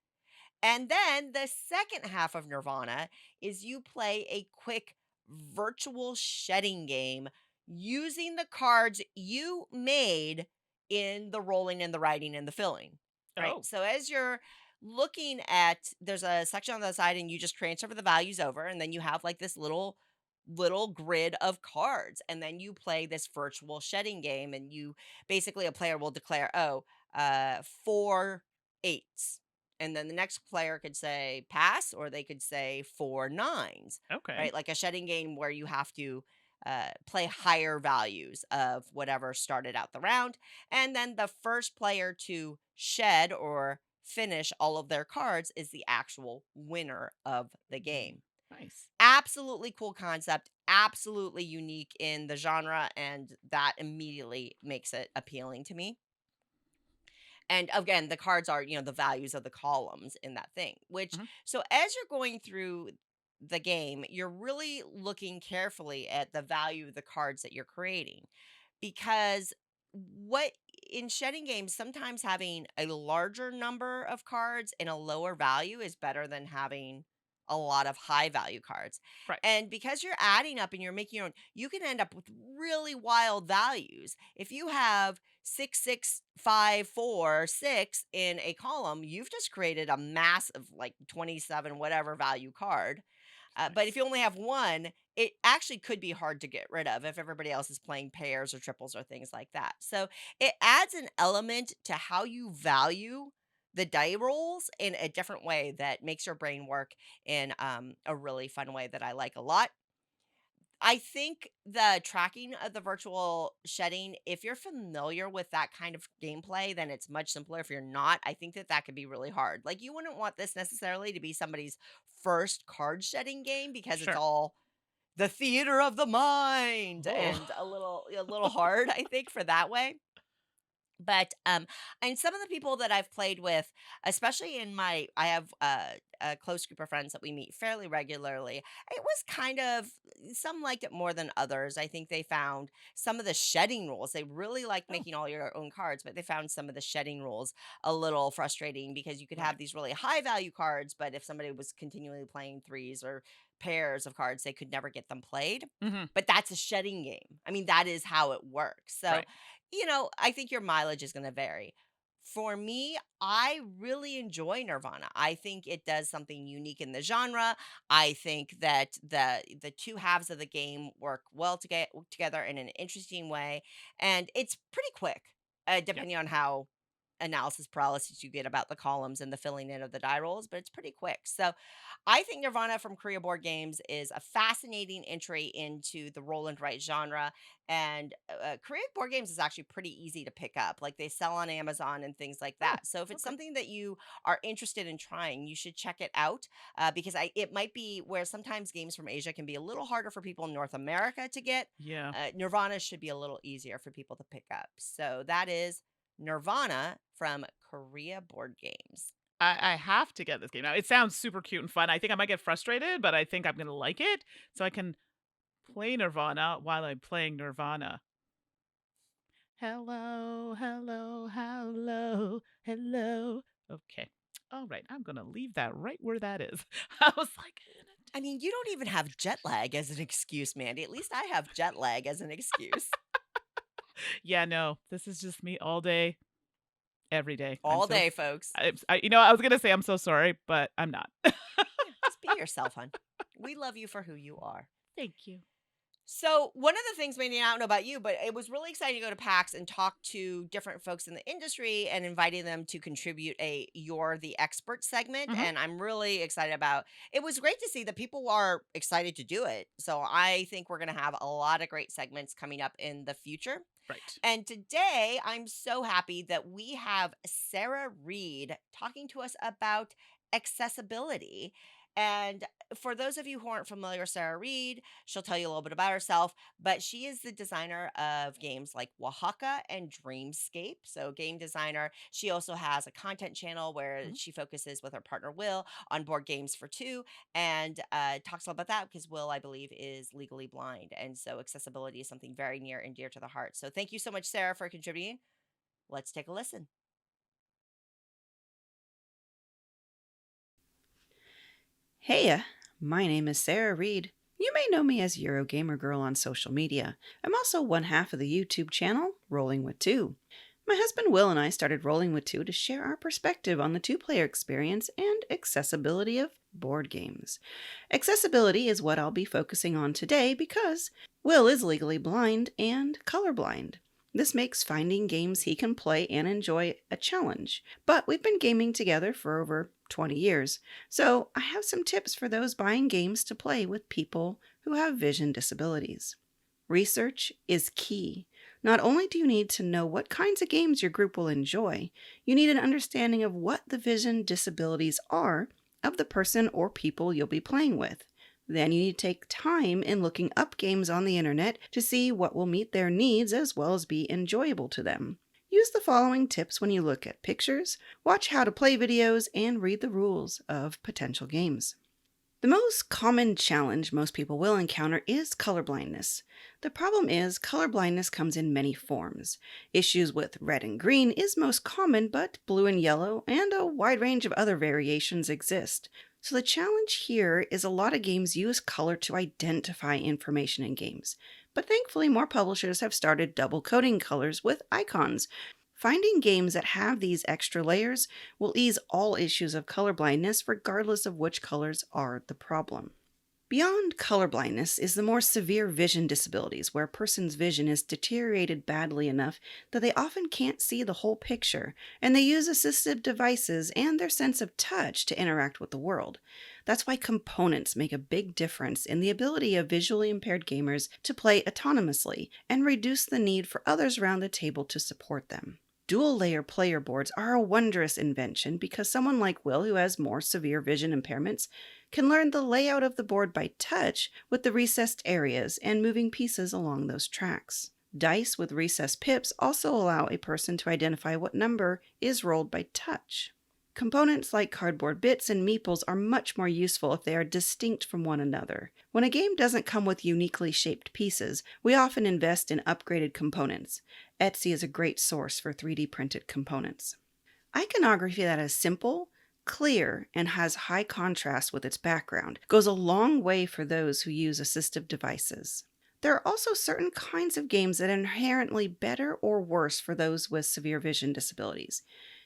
And then the second half of Nirvana is you play a quick virtual shedding game using the cards you made in the rolling and the writing and the filling. Right. Oh, So as you're looking at, there's a section on the side and you just transfer the values over, and then you have like this little grid of cards, and then you play this virtual shedding game, and you basically, a player will declare, oh, 4 8s, and then the next player could say pass, or they could say 4 9s, okay. right? Like a shedding game where you have to play higher values of whatever started out the round. And then the first player to shed or finish all of their cards is the actual winner of the Mm, game. nice. Absolutely cool concept, absolutely unique in the genre, and that immediately makes it appealing to me. And again, the cards are, the values of the columns in that thing, which, Mhm. so as you're going through the game, you're really looking carefully at the value of the cards that you're creating, because what in shedding games, sometimes having a larger number of cards and a lower value is better than having a lot of high value cards. Right. And because you're adding up and you're making your own, you can end up with really wild values. If you have 6 6 5 4 6 in a column, you've just created a massive like 27 whatever value card. But if Nice. you only have one, it actually could be hard to get rid of if everybody else is playing pairs or triples or things like that. So it adds an element to how you value the die rolls in a different way that makes your brain work in a really fun way that I like a lot. I think the tracking of the virtual shedding, if you're familiar with that kind of gameplay, then it's much simpler. If you're not, I think that that could be really hard. Like, you wouldn't want this necessarily to be somebody's first card shedding game, because it's Sure. all the theater of the mind Oh. and a little hard, I think, for that way. But, and some of the people that I've played with, especially I have a close group of friends that we meet fairly regularly. It was kind of, some liked it more than others. I think they found some of the shedding rules. They really liked Oh, making all your own cards, but they found some of the shedding rules a little frustrating, because you could have right. these really high value cards, but if somebody was continually playing threes or pairs of cards, they could never get them played. Mhm. But that's a shedding game. I mean, that is how it works. So Right. I think your mileage is going to vary. For me, I really enjoy Nirvana. I think it does something unique in the genre. I think that the two halves of the game work well together in an interesting way, and it's pretty quick, Yep. depending on how analysis paralysis you get about the columns and the filling in of the die rolls, but it's pretty quick. So I think Nirvana from Korea Board Games is a fascinating entry into the roll and write genre. And Korea Board Games is actually pretty easy to pick up. Like, they sell on Amazon and things like Oh, that. So if it's okay. something that you are interested in trying, you should check it out, because it might be where sometimes games from Asia can be a little harder for people in North America to get. Yeah. Nirvana should be a little easier for people to pick up. So that is Nirvana from Korea Board Games. I have to get this game. Now, it sounds super cute and fun. I think I might get frustrated, but I think I'm gonna like it, so I can play Nirvana while I'm playing Nirvana. Hello, hello, hello, hello. Okay. All right, I'm gonna leave that right where that is. I was like, I mean, you don't even have jet lag as an excuse, Mandy. At least I have jet lag as an excuse. Yeah, no, this is just me all day, every day. I'm All so day, folks. I was gonna say I'm so sorry, but I'm not. Yeah, just be yourself, hon. We love you for who you are. Thank you. So one of the things, maybe I don't know about you, but it was really exciting to go to PAX and talk to different folks in the industry and inviting them to contribute a "You're the Expert" segment. Mhm. And I'm really excited about. It was great to see that people are excited to do it. So I think we're going to have a lot of great segments coming up in the future. Right. And today, I'm so happy that we have Sarah Reed talking to us about accessibility. And for those of you who aren't familiar with Sarah Reed, she'll tell you a little bit about herself, but she is the designer of games like Oaxaca and Dreamscape. So, game designer. She also has a content channel where Mhm. she focuses with her partner Will on board games for two and talks all about that because Will, I believe, is legally blind. And so accessibility is something very near and dear to the heart. So thank you so much, Sarah, for contributing. Let's take a listen. Hey, my name is Sarah Reed. You may know me as Eurogamer Girl on social media. I'm also one half of the YouTube channel Rolling with Two. My husband Will and I started Rolling with Two to share our perspective on the two-player experience and accessibility of board games. Accessibility is what I'll be focusing on today because Will is legally blind and colorblind. This makes finding games he can play and enjoy a challenge. But we've been gaming together for over 20 years, so I have some tips for those buying games to play with people who have vision disabilities. Research is key. Not only do you need to know what kinds of games your group will enjoy, you need an understanding of what the vision disabilities are of the person or people you'll be playing with. Then you need to take time in looking up games on the internet to see what will meet their needs as well as be enjoyable to them. Use the following tips when you look at pictures, watch how to play videos, and read the rules of potential games. The most common challenge most people will encounter is colorblindness. The problem is colorblindness comes in many forms. Issues with red and green is most common, but blue and yellow and a wide range of other variations exist. So the challenge here is a lot of games use color to identify information in games. But thankfully more publishers have started double coding colors with icons. Finding games that have these extra layers will ease all issues of colorblindness regardless of which colors are the problem. Beyond colorblindness is the more severe vision disabilities, where a person's vision is deteriorated badly enough that they often can't see the whole picture, and they use assistive devices and their sense of touch to interact with the world. That's why components make a big difference in the ability of visually impaired gamers to play autonomously and reduce the need for others around the table to support them. Dual layer player boards are a wondrous invention because someone like Will, who has more severe vision impairments, can learn the layout of the board by touch with the recessed areas and moving pieces along those tracks. Dice with recessed pips also allow a person to identify what number is rolled by touch. Components like cardboard bits and meeples are much more useful if they are distinct from one another. When a game doesn't come with uniquely shaped pieces, we often invest in upgraded components. Etsy is a great source for 3D printed components. Iconography that is simple, clear, and has high contrast with its background goes a long way for those who use assistive devices. There are also certain kinds of games that are inherently better or worse for those with severe vision disabilities.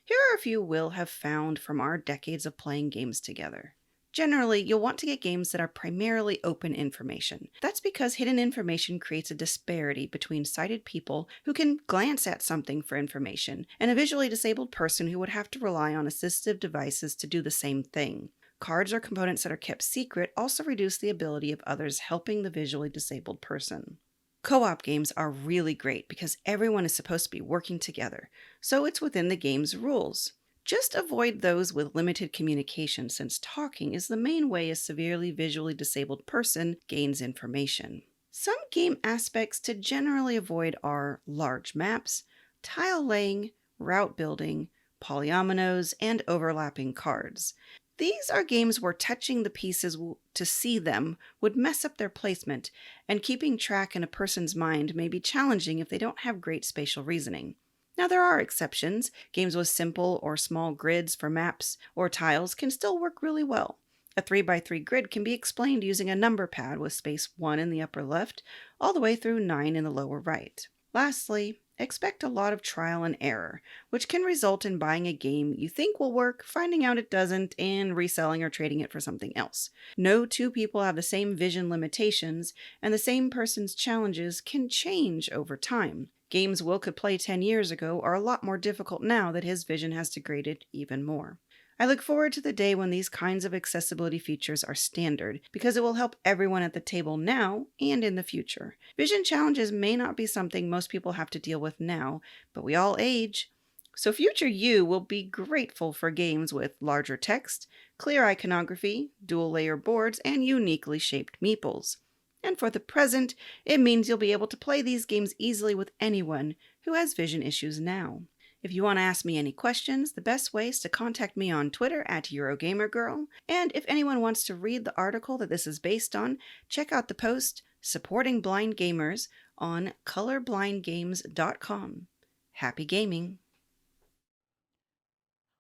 Here are a few we'll have found from our decades of playing games together. Generally, you'll want to get games that are primarily open information. That's because hidden information creates a disparity between sighted people who can glance at something for information and a visually disabled person who would have to rely on assistive devices to do the same thing. Cards or components that are kept secret also reduce the ability of others helping the visually disabled person. Co-op games are really great because everyone is supposed to be working together, so it's within the game's rules. Just avoid those with limited communication since talking is the main way a severely visually disabled person gains information. Some game aspects to generally avoid are large maps, tile laying, route building, polyominoes, and overlapping cards. These are games where touching the pieces to see them would mess up their placement, and keeping track in a person's mind may be challenging if they don't have great spatial reasoning. Now, there are exceptions. Games with simple or small grids for maps or tiles can still work really well. A 3x3 grid can be explained using a number pad with space 1 in the upper left all the way through 9 in the lower right. Lastly, Expect a lot of trial and error, which can result in buying a game you think will work, finding out it doesn't, and reselling or trading it for something else. No two people have the same vision limitations, and the same person's challenges can change over time. Games Will could play 10 years ago are a lot more difficult now that his vision has degraded even more. I look forward to the day when these kinds of accessibility features are standard because it will help everyone at the table now and in the future. Vision challenges may not be something most people have to deal with now, but we all age. So, future you will be grateful for games with larger text, clear iconography, dual layer boards, and uniquely shaped meeples. And for the present, it means you'll be able to play these games easily with anyone who has vision issues now. If you want to ask me any questions, the best way is to contact me on Twitter at EurogamerGirl. And if anyone wants to read the article that this is based on, check out the post Supporting Blind Gamers on colorblindgames.com. Happy gaming!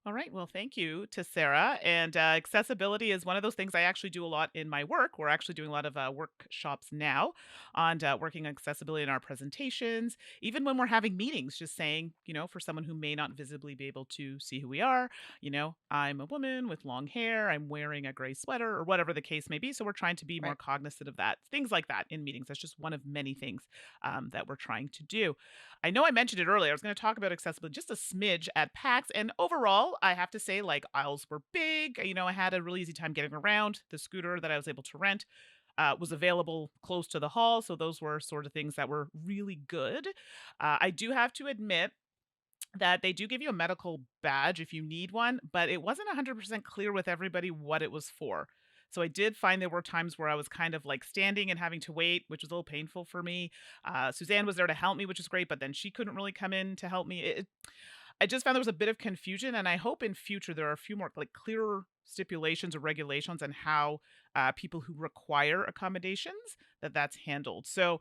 All right. Well, thank you to Sarah. And accessibility is one of those things I actually do a lot in my work. We're actually doing a lot of workshops now on working on accessibility in our presentations, even when we're having meetings, just saying, for someone who may not visibly be able to see who we are, I'm a woman with long hair, I'm wearing a gray sweater, or whatever the case may be. So we're trying to be more Right. cognizant of that, things like that in meetings. That's just one of many things that we're trying to do. I know I mentioned it earlier. I was going to talk about accessibility just a smidge at PAX. And overall, I have to say, like, aisles were big. I had a really easy time getting around. The scooter that I was able to rent was available close to the hall. So those were sort of things that were really good. I do have to admit, that they do give you a medical badge if you need one, but it wasn't 100% clear with everybody what it was for. So I did find there were times where I was kind of like standing and having to wait, which was a little painful for me. Suzanne was there to help me, which is great, but then she couldn't really come in to help me. I just found there was a bit of confusion, and I hope in future there are a few more like clearer stipulations or regulations on how people who require accommodations that's handled. So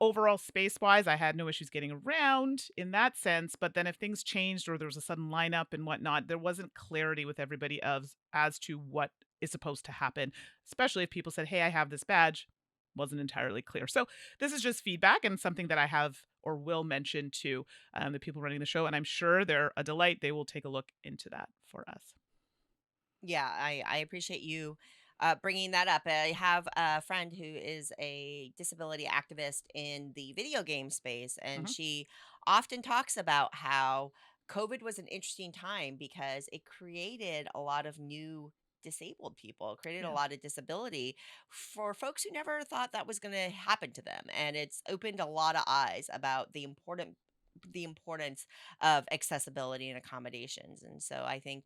overall, space wise, I had no issues getting around in that sense. But then if things changed or there was a sudden lineup and whatnot, there wasn't clarity with everybody of as to what is supposed to happen, especially if people said, "Hey, I have this badge." Wasn't entirely clear. So this is just feedback and something that I have or will mention to the people running the show, and I'm sure they're a delight. They will take a look into that for us. Yeah, I appreciate you bringing that up. I have a friend who is a disability activist in the video game space, and Mhm. she often talks about how COVID was an interesting time because it created a lot of new disabled people, it created a Yeah. lot of disability for folks who never thought that was going to happen to them. And it's opened a lot of eyes about the importance of accessibility and accommodations. And so I think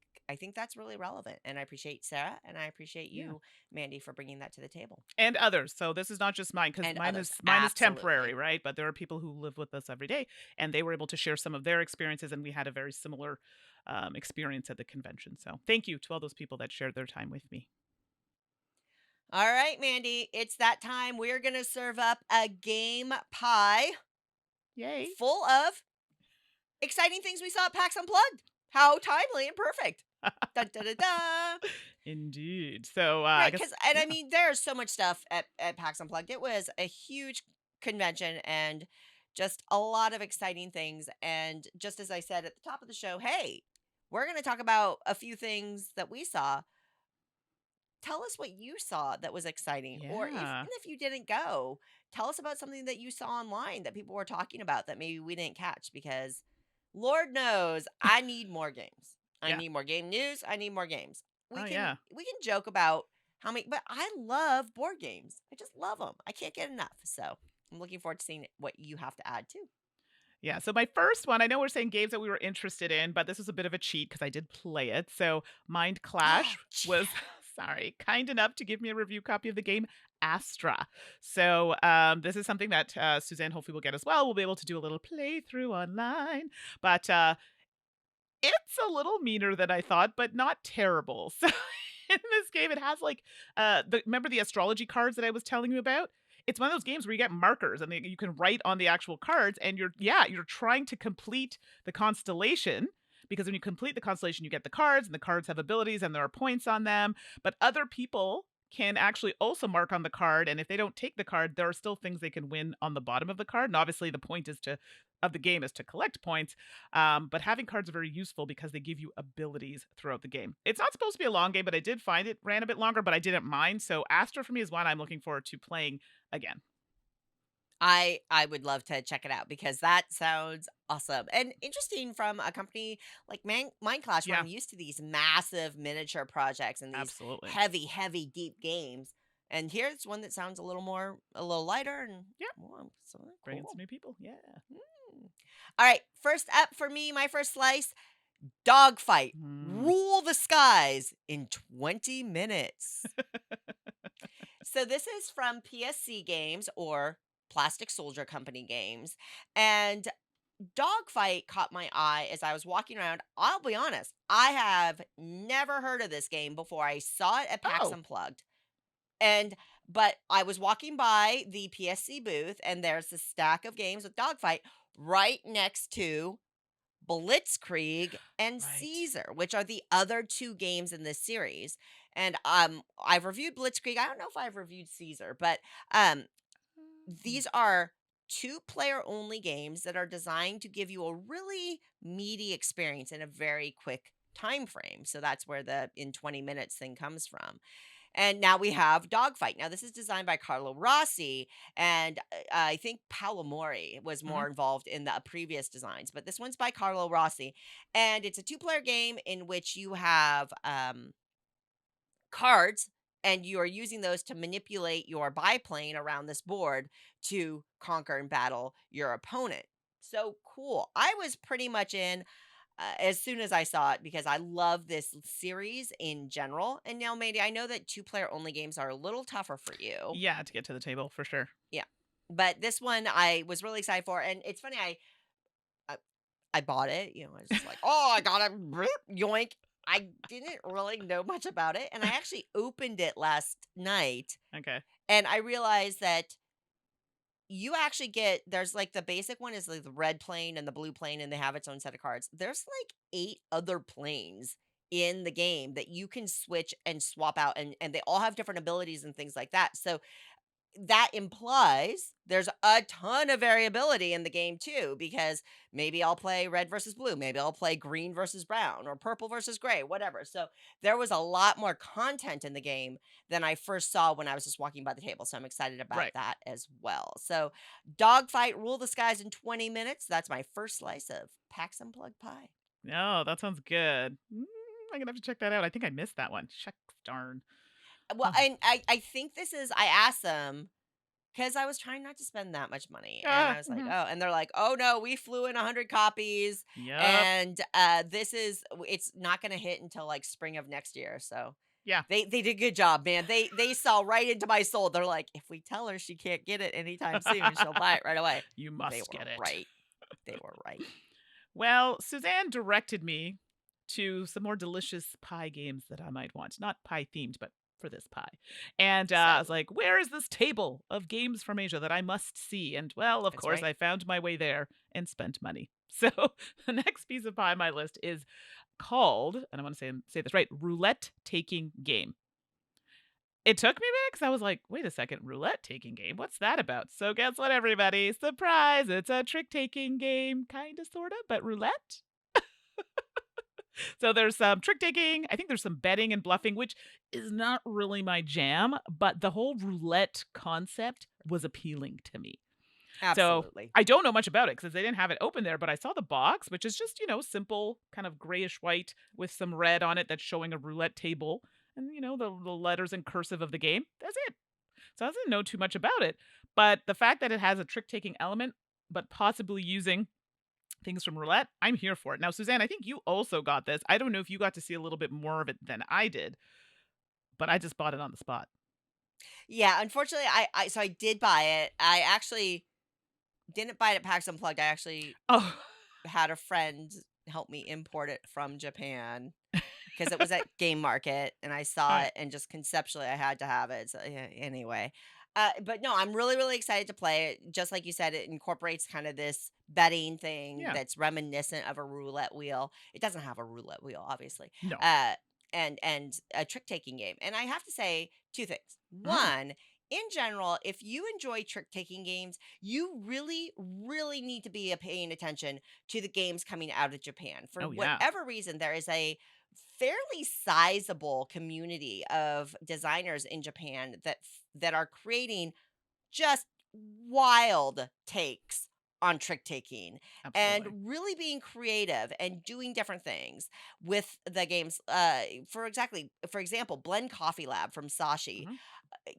that's really relevant. And I appreciate Sarah and I appreciate Yeah. you, Mandy, for bringing that to the table And others. So this is not just mine because and mine others. is mine is temporary, Absolutely. right? But there are people who live with us every day, and they were able to share some of their experiences, and we had a very similar experience at the convention. So thank you to all those people that shared their time with me. All right, Mandy, it's that time. We're going to serve up a game pie Yay! full of exciting things we saw at PAX Unplugged. How timely and perfect. Da da da da. Indeed. So I Right, guess because and yeah, I mean, there's so much stuff at PAX Unplugged. It was a huge convention and just a lot of exciting things. And just as I said at the top of the show, hey, we're going to talk about a few things that we saw. Tell us what you saw that was exciting, or if yeah, even if you didn't go, tell us about something that you saw online that people were talking about that maybe we didn't catch. Because Lord knows I need more games. I yeah. need more game news. I need more games. Oh We can yeah. we can joke about how many, but I love board games. I just love them. I can't get enough. So I'm looking forward to seeing what you have to add too. Yeah, so my first one, I know we're saying games that we were interested in, but this was a bit of a cheat because I did play it. So Mind Clash was Cheater. sorry, kind enough to give me a review copy of the game Astra. So this is something that Suzanne hopefully will get as well. We'll be able to do a little playthrough online, but it's a little meaner than I thought, but not terrible. So in this game, it has like remember the astrology cards that I was telling you about? It's one of those games where you get markers and you can write on the actual cards, and you're trying to complete the constellation because when you complete the constellation, you get the cards, and the cards have abilities and there are points on them. But other people can actually also mark on the card, and if they don't take the card, there are still things they can win on the bottom of the card. And obviously, the point is to of the game is to collect points. But having cards are very useful because they give you abilities throughout the game. It's not supposed to be a long game, but I did find it ran a bit longer, but I didn't mind. So Astra for me is one I'm looking forward to playing again. I would love to check it out because that sounds awesome and interesting from a company like Mind Clash, where Yeah, I'm used to these massive miniature projects and these absolutely. heavy, heavy, deep games. And here's one that sounds a little lighter and Yeah, well, so bringing some cool. new people. Yeah. Mm. All right, first up for me, my first slice: dogfight. Mm. Rule the skies in 20 minutes. So this is from PSC Games, or Plastic Soldier Company Games, and Dogfight caught my eye as I was walking around. I'll be honest, I have never heard of this game before I saw it at PAX Oh, Unplugged. And but I was walking by the PSC booth and there's a stack of games with Dogfight right next to Blitzkrieg and right. Caesar, which are the other two games in this series. And I've reviewed Blitzkrieg. I don't know if I've reviewed Caesar, but um Mm. these are two-player only games that are designed to give you a really meaty experience in a very quick time frame. So that's where the in 20 minutes thing comes from. And now we have Dogfight. Now this is designed by Carlo Rossi, and I think Paolo Mori was Mhm. more involved in the previous designs, but this one's by Carlo Rossi, and it's a two-player game in which you have cards, and you are using those to manipulate your biplane around this board to conquer and battle your opponent. So cool. I was pretty much in as soon as I saw it because I love this series in general. And now, maybe I know that two-player only games are a little tougher for you. Yeah, to get to the table for sure. Yeah. But this one I was really excited for. And it's funny, I I bought it, I was just like, "Oh, I got it, yoink." I didn't really know much about it, and I actually opened it last night, Okay. and I realized that you actually there's, like, the basic one is, like, the red plane and the blue plane, and they have its own set of cards. There's, like, 8 other planes in the game that you can switch and swap out, and they all have different abilities and things like that, so that implies there's a ton of variability in the game too, because maybe I'll play red versus blue, maybe I'll play green versus brown, or purple versus gray, whatever. So there was a lot more content in the game than I first saw when I was just walking by the table. So I'm excited about Right. that as well. So Dogfight, Rule the Skies in 20 minutes. That's my first slice of Pax Unplugged pie. No, that sounds good. I'm gonna have to check that out. I think I missed that one. Shucks darn. Well, Oh. and I think this is, I asked them, 'cause I was trying not to spend that much money, and I was like, Mhm. "Oh," and they're like, "Oh, no, we flew in 100 copies, Yep. and, it's not gonna hit until, like, spring of next year," so Yeah. they did a good job, man. They saw right into my soul. They're like, "If we tell her she can't get it anytime soon, she'll buy it right away." You They must were get it. right. They were right. Well, Suzanne directed me to some more delicious pie games that I might want. Not pie themed, but for this pie. And I was So, like, where is this table of games from Asia that I must see? And well, of that's course, right. I found my way there and spent money. So the next piece of pie on my list is called, and I want to say this right, roulette taking game. It took me a minute because I was like, wait a second, roulette taking game? What's that about? So guess what, everybody? Surprise! It's a trick taking game, kind of, sort of, but roulette. So there's some trick taking. I think there's some betting and bluffing, which is not really my jam, but the whole roulette concept was appealing to me. So Absolutely. I don't know much about it because they didn't have it open there, but I saw the box, which is just, simple, kind of grayish white with some red on it that's showing a roulette table and, the letters in cursive of the game. That's it. So I didn't know too much about it. But the fact that it has a trick taking element, but possibly using things from roulette, I'm here for it. Now, Suzanne, I think you also got this. I don't know if you got to see a little bit more of it than I did, but I just bought it on the spot. Yeah, unfortunately, I did buy it. I actually didn't buy it at PAX Unplugged. I actually Oh, had a friend help me import it from Japan, because it was at Game Market and I saw right. it, and just conceptually I had to have it. So yeah, anyway. But no, I'm really, really excited to play it. Just like you said, it incorporates kind of this betting thing Yeah. that's reminiscent of a roulette wheel. It doesn't have a roulette wheel, obviously. No. Uh, and a trick taking game. And I have to say two things. Mm. One, in general, if you enjoy trick taking games, you really, really need to be paying attention to the games coming out of Japan. For Oh, yeah. whatever reason, there is a fairly sizable community of designers in Japan that are creating just wild takes on trick taking and Absolutely. really being creative and doing different things with the games. For example, Blend Coffee Lab from Sashi Mhm.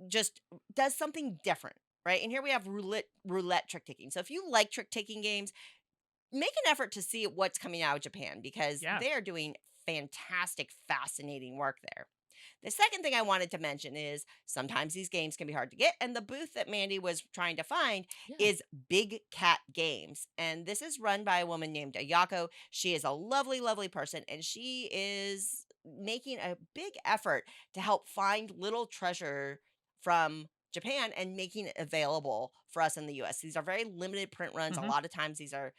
just does something different, right? And here we have roulette trick taking. So if you like trick taking games, make an effort to see what's coming out of Japan because Yeah. they are doing fantastic, fascinating work there. The second thing I wanted to mention is sometimes these games can be hard to get, and the booth that Mandy was trying to find Yeah. is Big Cat Games. And this is run by a woman named Ayako. She is a lovely, lovely person, and she is making a big effort to help find little treasure from Japan and making it available for us in the US. These are very limited print runs. A Mhm. lot of times these are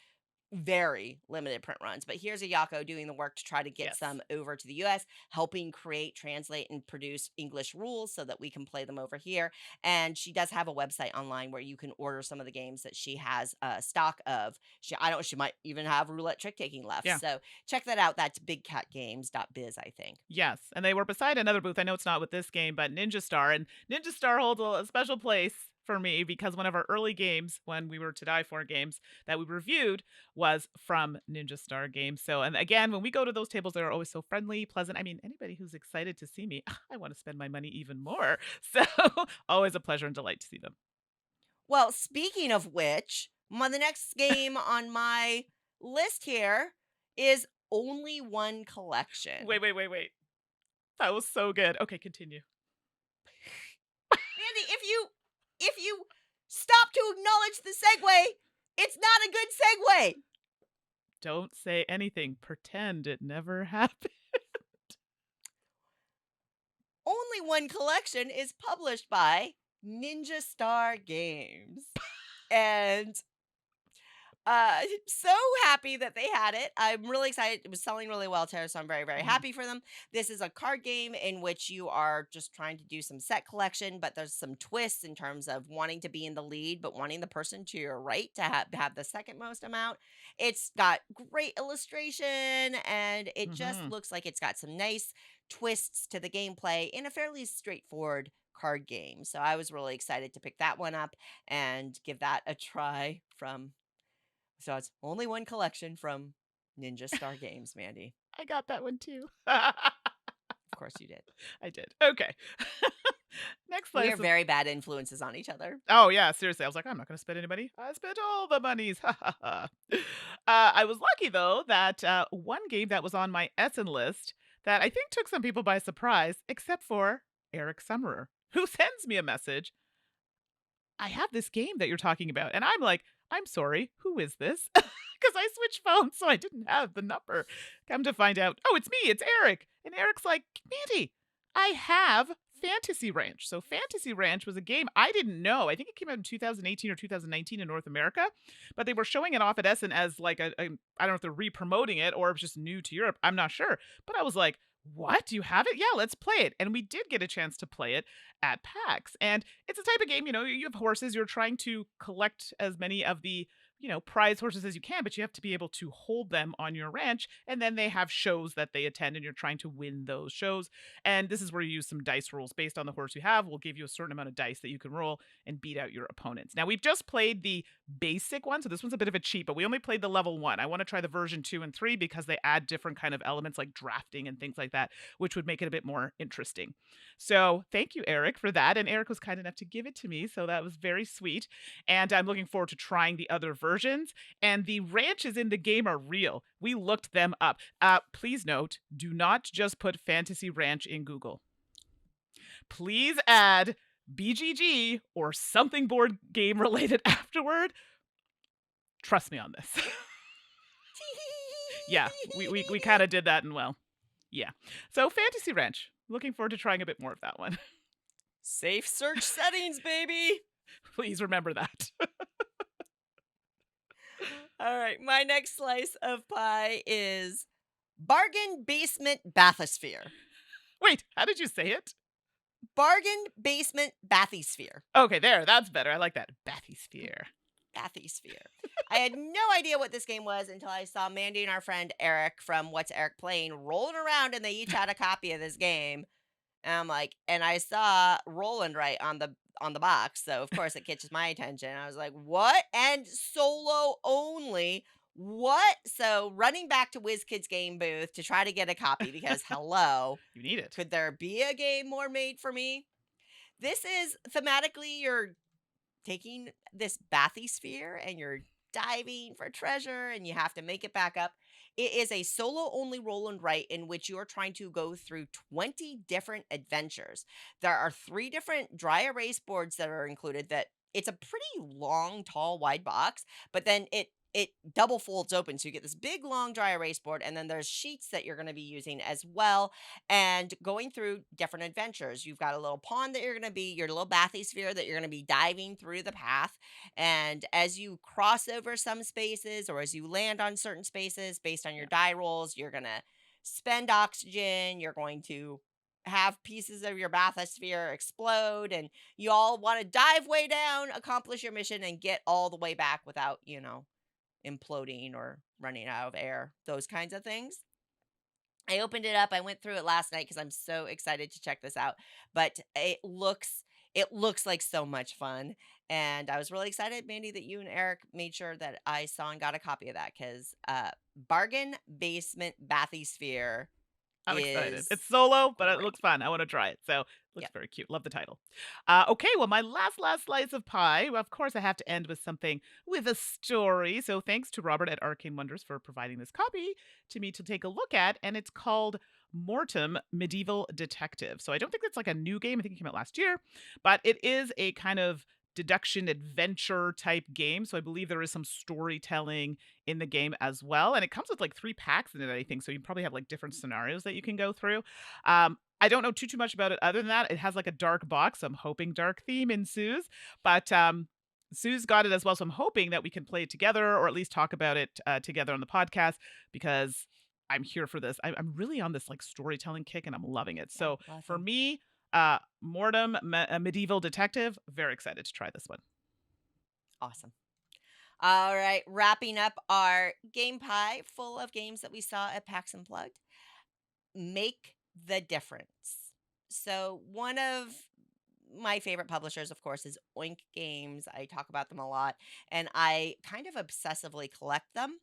very limited print runs. But here's a Yako doing the work to try to get Yes. some over to the US, helping create, translate, and produce English rules so that we can play them over here. And she does have a website online where you can order some of the games that she has stock of. She might even have roulette trick taking left. Yeah. So check that out. That's bigcatgames.biz, I think. Yes, and they were beside another booth. I know it's not with this game, but Ninja Star, and Ninja Star holds a special place for me because one of our early games when we were to die for games that we reviewed was from Ninja Star games. So, and again, when we go to those tables, they're always so friendly, pleasant. I mean, anybody who's excited to see me, I want to spend my money even more. So, always a pleasure and delight to see them. Well, speaking of which, the next game on my list here is Only One Collection. Wait. That was so good. Okay, continue. Mandy, if you stop to acknowledge the segue, it's not a good segue. Don't say anything. Pretend it never happened. Only One Collection is published by Ninja Star Games. And so happy that they had it. I'm really excited. It was selling really well, Tara, so I'm very, very Mhm. happy for them. This is a card game in which you are just trying to do some set collection, but there's some twists in terms of wanting to be in the lead, but wanting the person to your right to have the second most amount. It's got great illustration, and it just Mhm. looks like it's got some nice twists to the gameplay in a fairly straightforward card game. So I was really excited to pick that one up and give that a try from so it's only one collection from Ninja Star Games, Mandy. I got that one too. Of course you did. I did. Okay. Next We are slice of very bad influences on each other. Oh, yeah, seriously, I was like, "I'm not gonna spend any money. I spent all the monies, ha, ha, ha." I was lucky, though, that, one game that was on my Essen list that I think took some people by surprise, except for Eric Summerer, who sends me a message, "I have this game that you're talking about," and I'm like, "I'm sorry, who is this?" Because I switched phones, so I didn't have the number. Come to find out, "Oh, it's me, it's Eric," and Eric's like, "Mandy, I have Fantasy Ranch." So Fantasy Ranch was a game I didn't know. I think it came out in 2018 or 2019 in North America, but they were showing it off at Essen as like I don't know if they're re-promoting it or it was just new to Europe. I'm not sure. But I was like, "What? Do you have it? Yeah, let's play it." And we did get a chance to play it at PAX. And it's a type of game, you have horses, you're trying to collect as many of the prize horses as you can, but you have to be able to hold them on your ranch. And then they have shows that they attend, and you're trying to win those shows. And this is where you use some dice rolls based on the horse you have. We'll give you a certain amount of dice that you can roll and beat out your opponents. Now, we've just played the basic one, so this one's a bit of a cheat, but we only played the level one. I want to try the version 2 and 3 because they add different kind of elements like drafting and things like that, which would make it a bit more interesting. So thank you, Eric, for that. And Eric was kind enough to give it to me, so that was very sweet. And I'm looking forward to trying the other versions. And the ranches in the game are real. We looked them up. Please note, do not just put Fantasy Ranch in Google. Please add BGG or something board game related afterward. Trust me on this. Yeah, we kind of did that, and well, yeah. So Fantasy Ranch. Looking forward to trying a bit more of that one. Safe search settings, baby. Please remember that. All right, my next slice of pie is Bargain Basement Bathysphere. Wait, how did you say it? Bargain basement bathysphere. Okay, there, that's better. I like that. Bathysphere. Bathysphere. I had no idea what this game was until I saw Mandy and our friend Eric from What's Eric Playing rolling around and they each had a copy of this game. And I'm like, and I saw Roland right on the box, so of course it catches my attention. I was like, "What?" And solo only. What? So running back to WizKids game booth to try to get a copy because hello, You need it. could there be a game more made for me? This is thematically you're taking this bathysphere and you're diving for treasure and you have to make it back up. It is a solo only roll and write in which you're trying to go through 20 different adventures. There are 3 different dry erase boards that are included that it's a pretty long, tall, wide box, but then it double folds open so you get this big long dry erase board and then there's sheets that you're going to be using as well and going through different adventures. You've got a little pond that you're going to be, your little bathysphere that you're going to be diving through the path. And as you cross over some spaces or as you land on certain spaces based on your Yeah. die rolls, you're going to spend oxygen. You're going to have pieces of your bathysphere explode. And you all want to dive way down, accomplish your mission, and get all the way back without, imploding or running out of air, those kinds of things. I opened it up. I went through it last night because I'm so excited to check this out. But it looks like so much fun. And I was really excited, Mandy, that you and Eric made sure that I saw and got a copy of that because Bargain Basement Bathysphere I'm excited. is It's solo, but it great. looks fun. I want to try it. So it looks Yep. very cute. Love the title. Okay, well, my last slice of pie. Of course, I have to end with something with a story. So thanks to Robert at Arcane Wonders for providing this copy to me to take a look at, and it's called Mortem Medieval Detective. So I don't think it's like a new game. I think it came out last year, but it is a kind of deduction adventure type game. So I believe there is some storytelling in the game as well. And it comes with like 3 packs in it, I think. So you probably have like different scenarios that you can go through. I don't know too much about it other than that. It has like a dark box. So I'm hoping dark theme ensues. But Sue's got it as well. So I'm hoping that we can play it together or at least talk about it together on the podcast because I'm here for this. I'm really on this like storytelling kick and I'm loving it. Yeah, So for awesome. me, Medieval Detective, very excited to try this one. Awesome. All right, wrapping up our game pie full of games that we saw at PAX Unplugged. Make the difference. So, one of my favorite publishers, of course, is Oink Games. I talk about them a lot and I kind of obsessively collect them.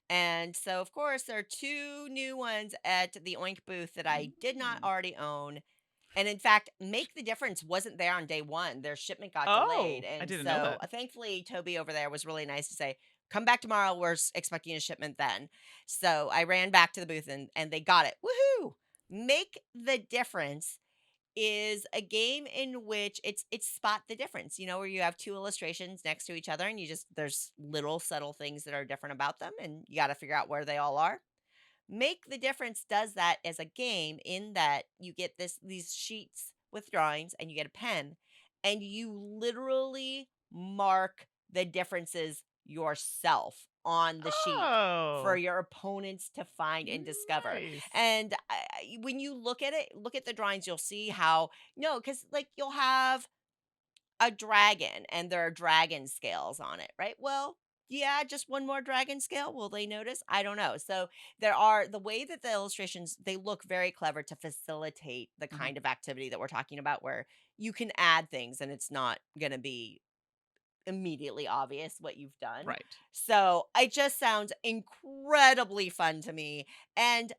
And so, of course, there are 2 new ones at the Oink booth that I did not Mm. already own. And in fact, Make the Difference wasn't there on day 1. Their shipment got delayed. Oh, I And didn't know so, that. thankfully, Toby over there was really nice to say, "Come back tomorrow. We're expecting a shipment then." So, I ran back to the booth and they got it. Woohoo! Make the Difference is a game in which it's spot the difference, where you have 2 illustrations next to each other and you just there's little subtle things that are different about them and you got to figure out where they all are. Make the Difference does that as a game in that you get these sheets with drawings and you get a pen and you literally mark the differences yourself on the sheet for Oh, your opponents to find and discover. nice. And when you look at it, look at the drawings, you'll see how no, because like you'll have a dragon and there are dragon scales on it, right? Well, yeah, just one more dragon scale. Will they notice? I don't know. So there are the way that the illustrations they look very clever to facilitate the Mhm. kind of activity that we're talking about where you can add things and it's not going to be immediately obvious what you've done. Right. So it just sounds incredibly fun to me. And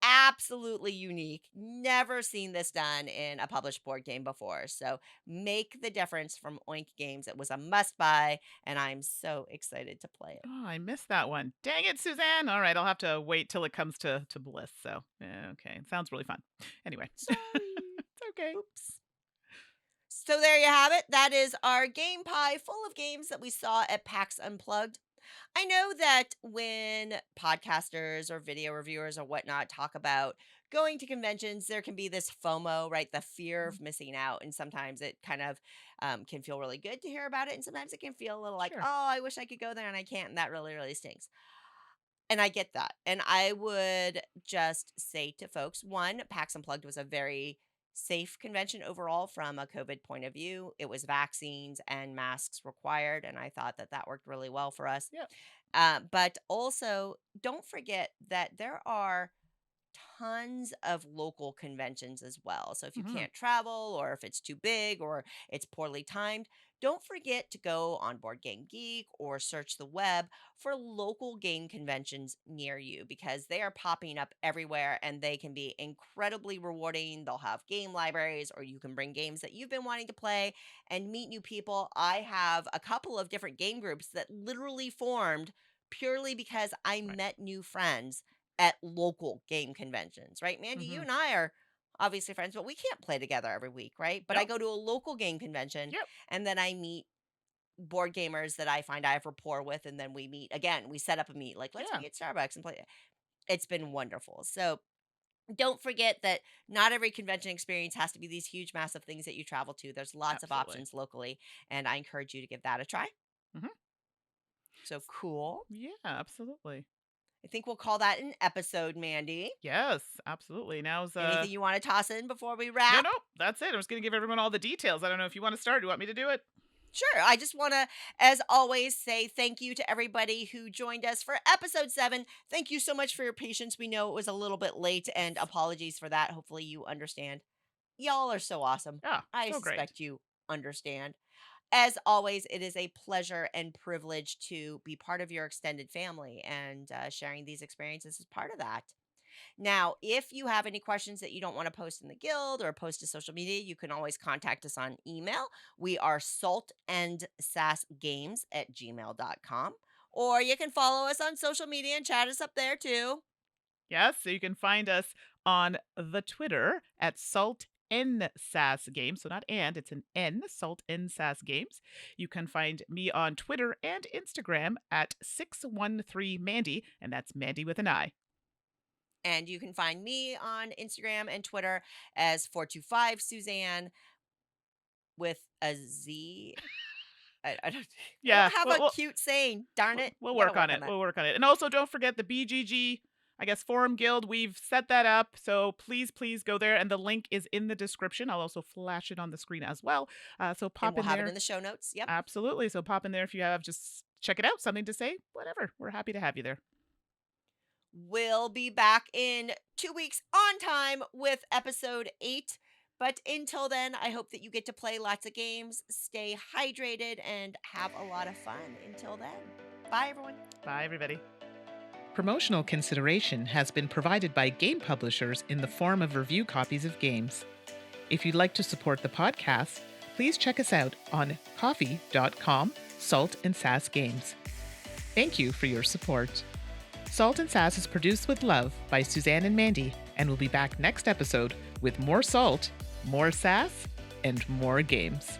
absolutely unique. Never seen this done in a published board game before. So Make the Difference from Oink Games. It was a must buy, and I'm so excited to play it. Oh, I missed that one. Dang it, Suzanne. All right, I'll have to wait till it comes to Bliss. So, okay, sounds really fun. Anyway, Sorry. it's okay. Oops. So there you have it. That is our game pie full of games that we saw at PAX Unplugged. I know that when podcasters or video reviewers or whatnot talk about going to conventions, there can be this FOMO, right? The fear Mhm. of missing out. And sometimes it kind of can feel really good to hear about it. And sometimes it can feel a little like, Sure. oh, I wish I could go there and I can't. And that really, really stinks. And I get that. And I would just say to folks, one, PAX Unplugged was a very safe convention overall from a COVID point of view. It was vaccines and masks required, and I thought that that worked really well for us. Yeah. But also, don't forget that there are tons of local conventions as well. So if you Mhm. can't travel, or if it's too big, or it's poorly timed, don't forget to go on Board Game Geek or search the web for local game conventions near you, because they are popping up everywhere and they can be incredibly rewarding. They'll have game libraries, or you can bring games that you've been wanting to play and meet new people. I have a couple of different game groups that literally formed purely because I Right. met new friends at local game conventions, right? Mandy, you Mhm. and I are obviously friends, but we can't play together every week, right? But I Nope. go to a local game convention Yep. and then I meet board gamers that I find I have rapport with. And then we meet again. We set up a meet, like, let's Yeah. meet at Starbucks and play. It's been wonderful. So don't forget that not every convention experience has to be these huge, massive things that you travel to. There's lots of Absolutely. options locally. And I encourage you to give that a try. Mhm. So cool. Yeah, absolutely. I think we'll call that an episode, Mandy. Yes, absolutely. Now's Anything you want to toss in before we no, wrap? no, that's it. I was going to give everyone all the details. I don't know if you want to start. Do you want me to do it? Sure. I just want to, as always, say thank you to everybody who joined us for episode 7. Thank you so much for your patience. We know it was a little bit late, and apologies for that. Hopefully, you understand. Y'all are so awesome. Yeah, I so great. suspect you understand. As always, it is a pleasure and privilege to be part of your extended family, and sharing these experiences is part of that. Now, if you have any questions that you don't want to post in the guild or post to social media, you can always contact us on email. We are saltandsassgames@gmail.com. Or you can follow us on social media and chat us up there too. Yes, so you can find us on the Twitter at Salt N Sass Games. So not and, it's an N, Salt N Sass Games. You can find me on Twitter and Instagram at 613 Mandy, and that's Mandy with an I. And you can find me on Instagram and Twitter as 425 Suzanne with a Z. I Yeah, don't have a cute saying. Darn it. we'll You got to work on work on it. that. We'll work on it. And also don't forget the BGG, I guess, Forum Guild. We've set that up. So please, please go there. And the link is in the description. I'll also flash it on the screen as well. So And pop we'll in have it there. in the show notes. Yep. Absolutely. So pop in there if you have, just check it out. Something to say, whatever. We're happy to have you there. We'll be back in 2 weeks on time with episode 8. But until then, I hope that you get to play lots of games, stay hydrated, and have a lot of fun. Until then, bye, everyone. Bye, everybody. Promotional consideration has been provided by game publishers in the form of review copies of games. If you'd like to support the podcast, please check us out on coffee.com, Salt and Sass Games. Thank you for your support. Salt and Sass is produced with love by Suzanne and Mandy, and we'll be back next episode with more salt, more sass, and more games.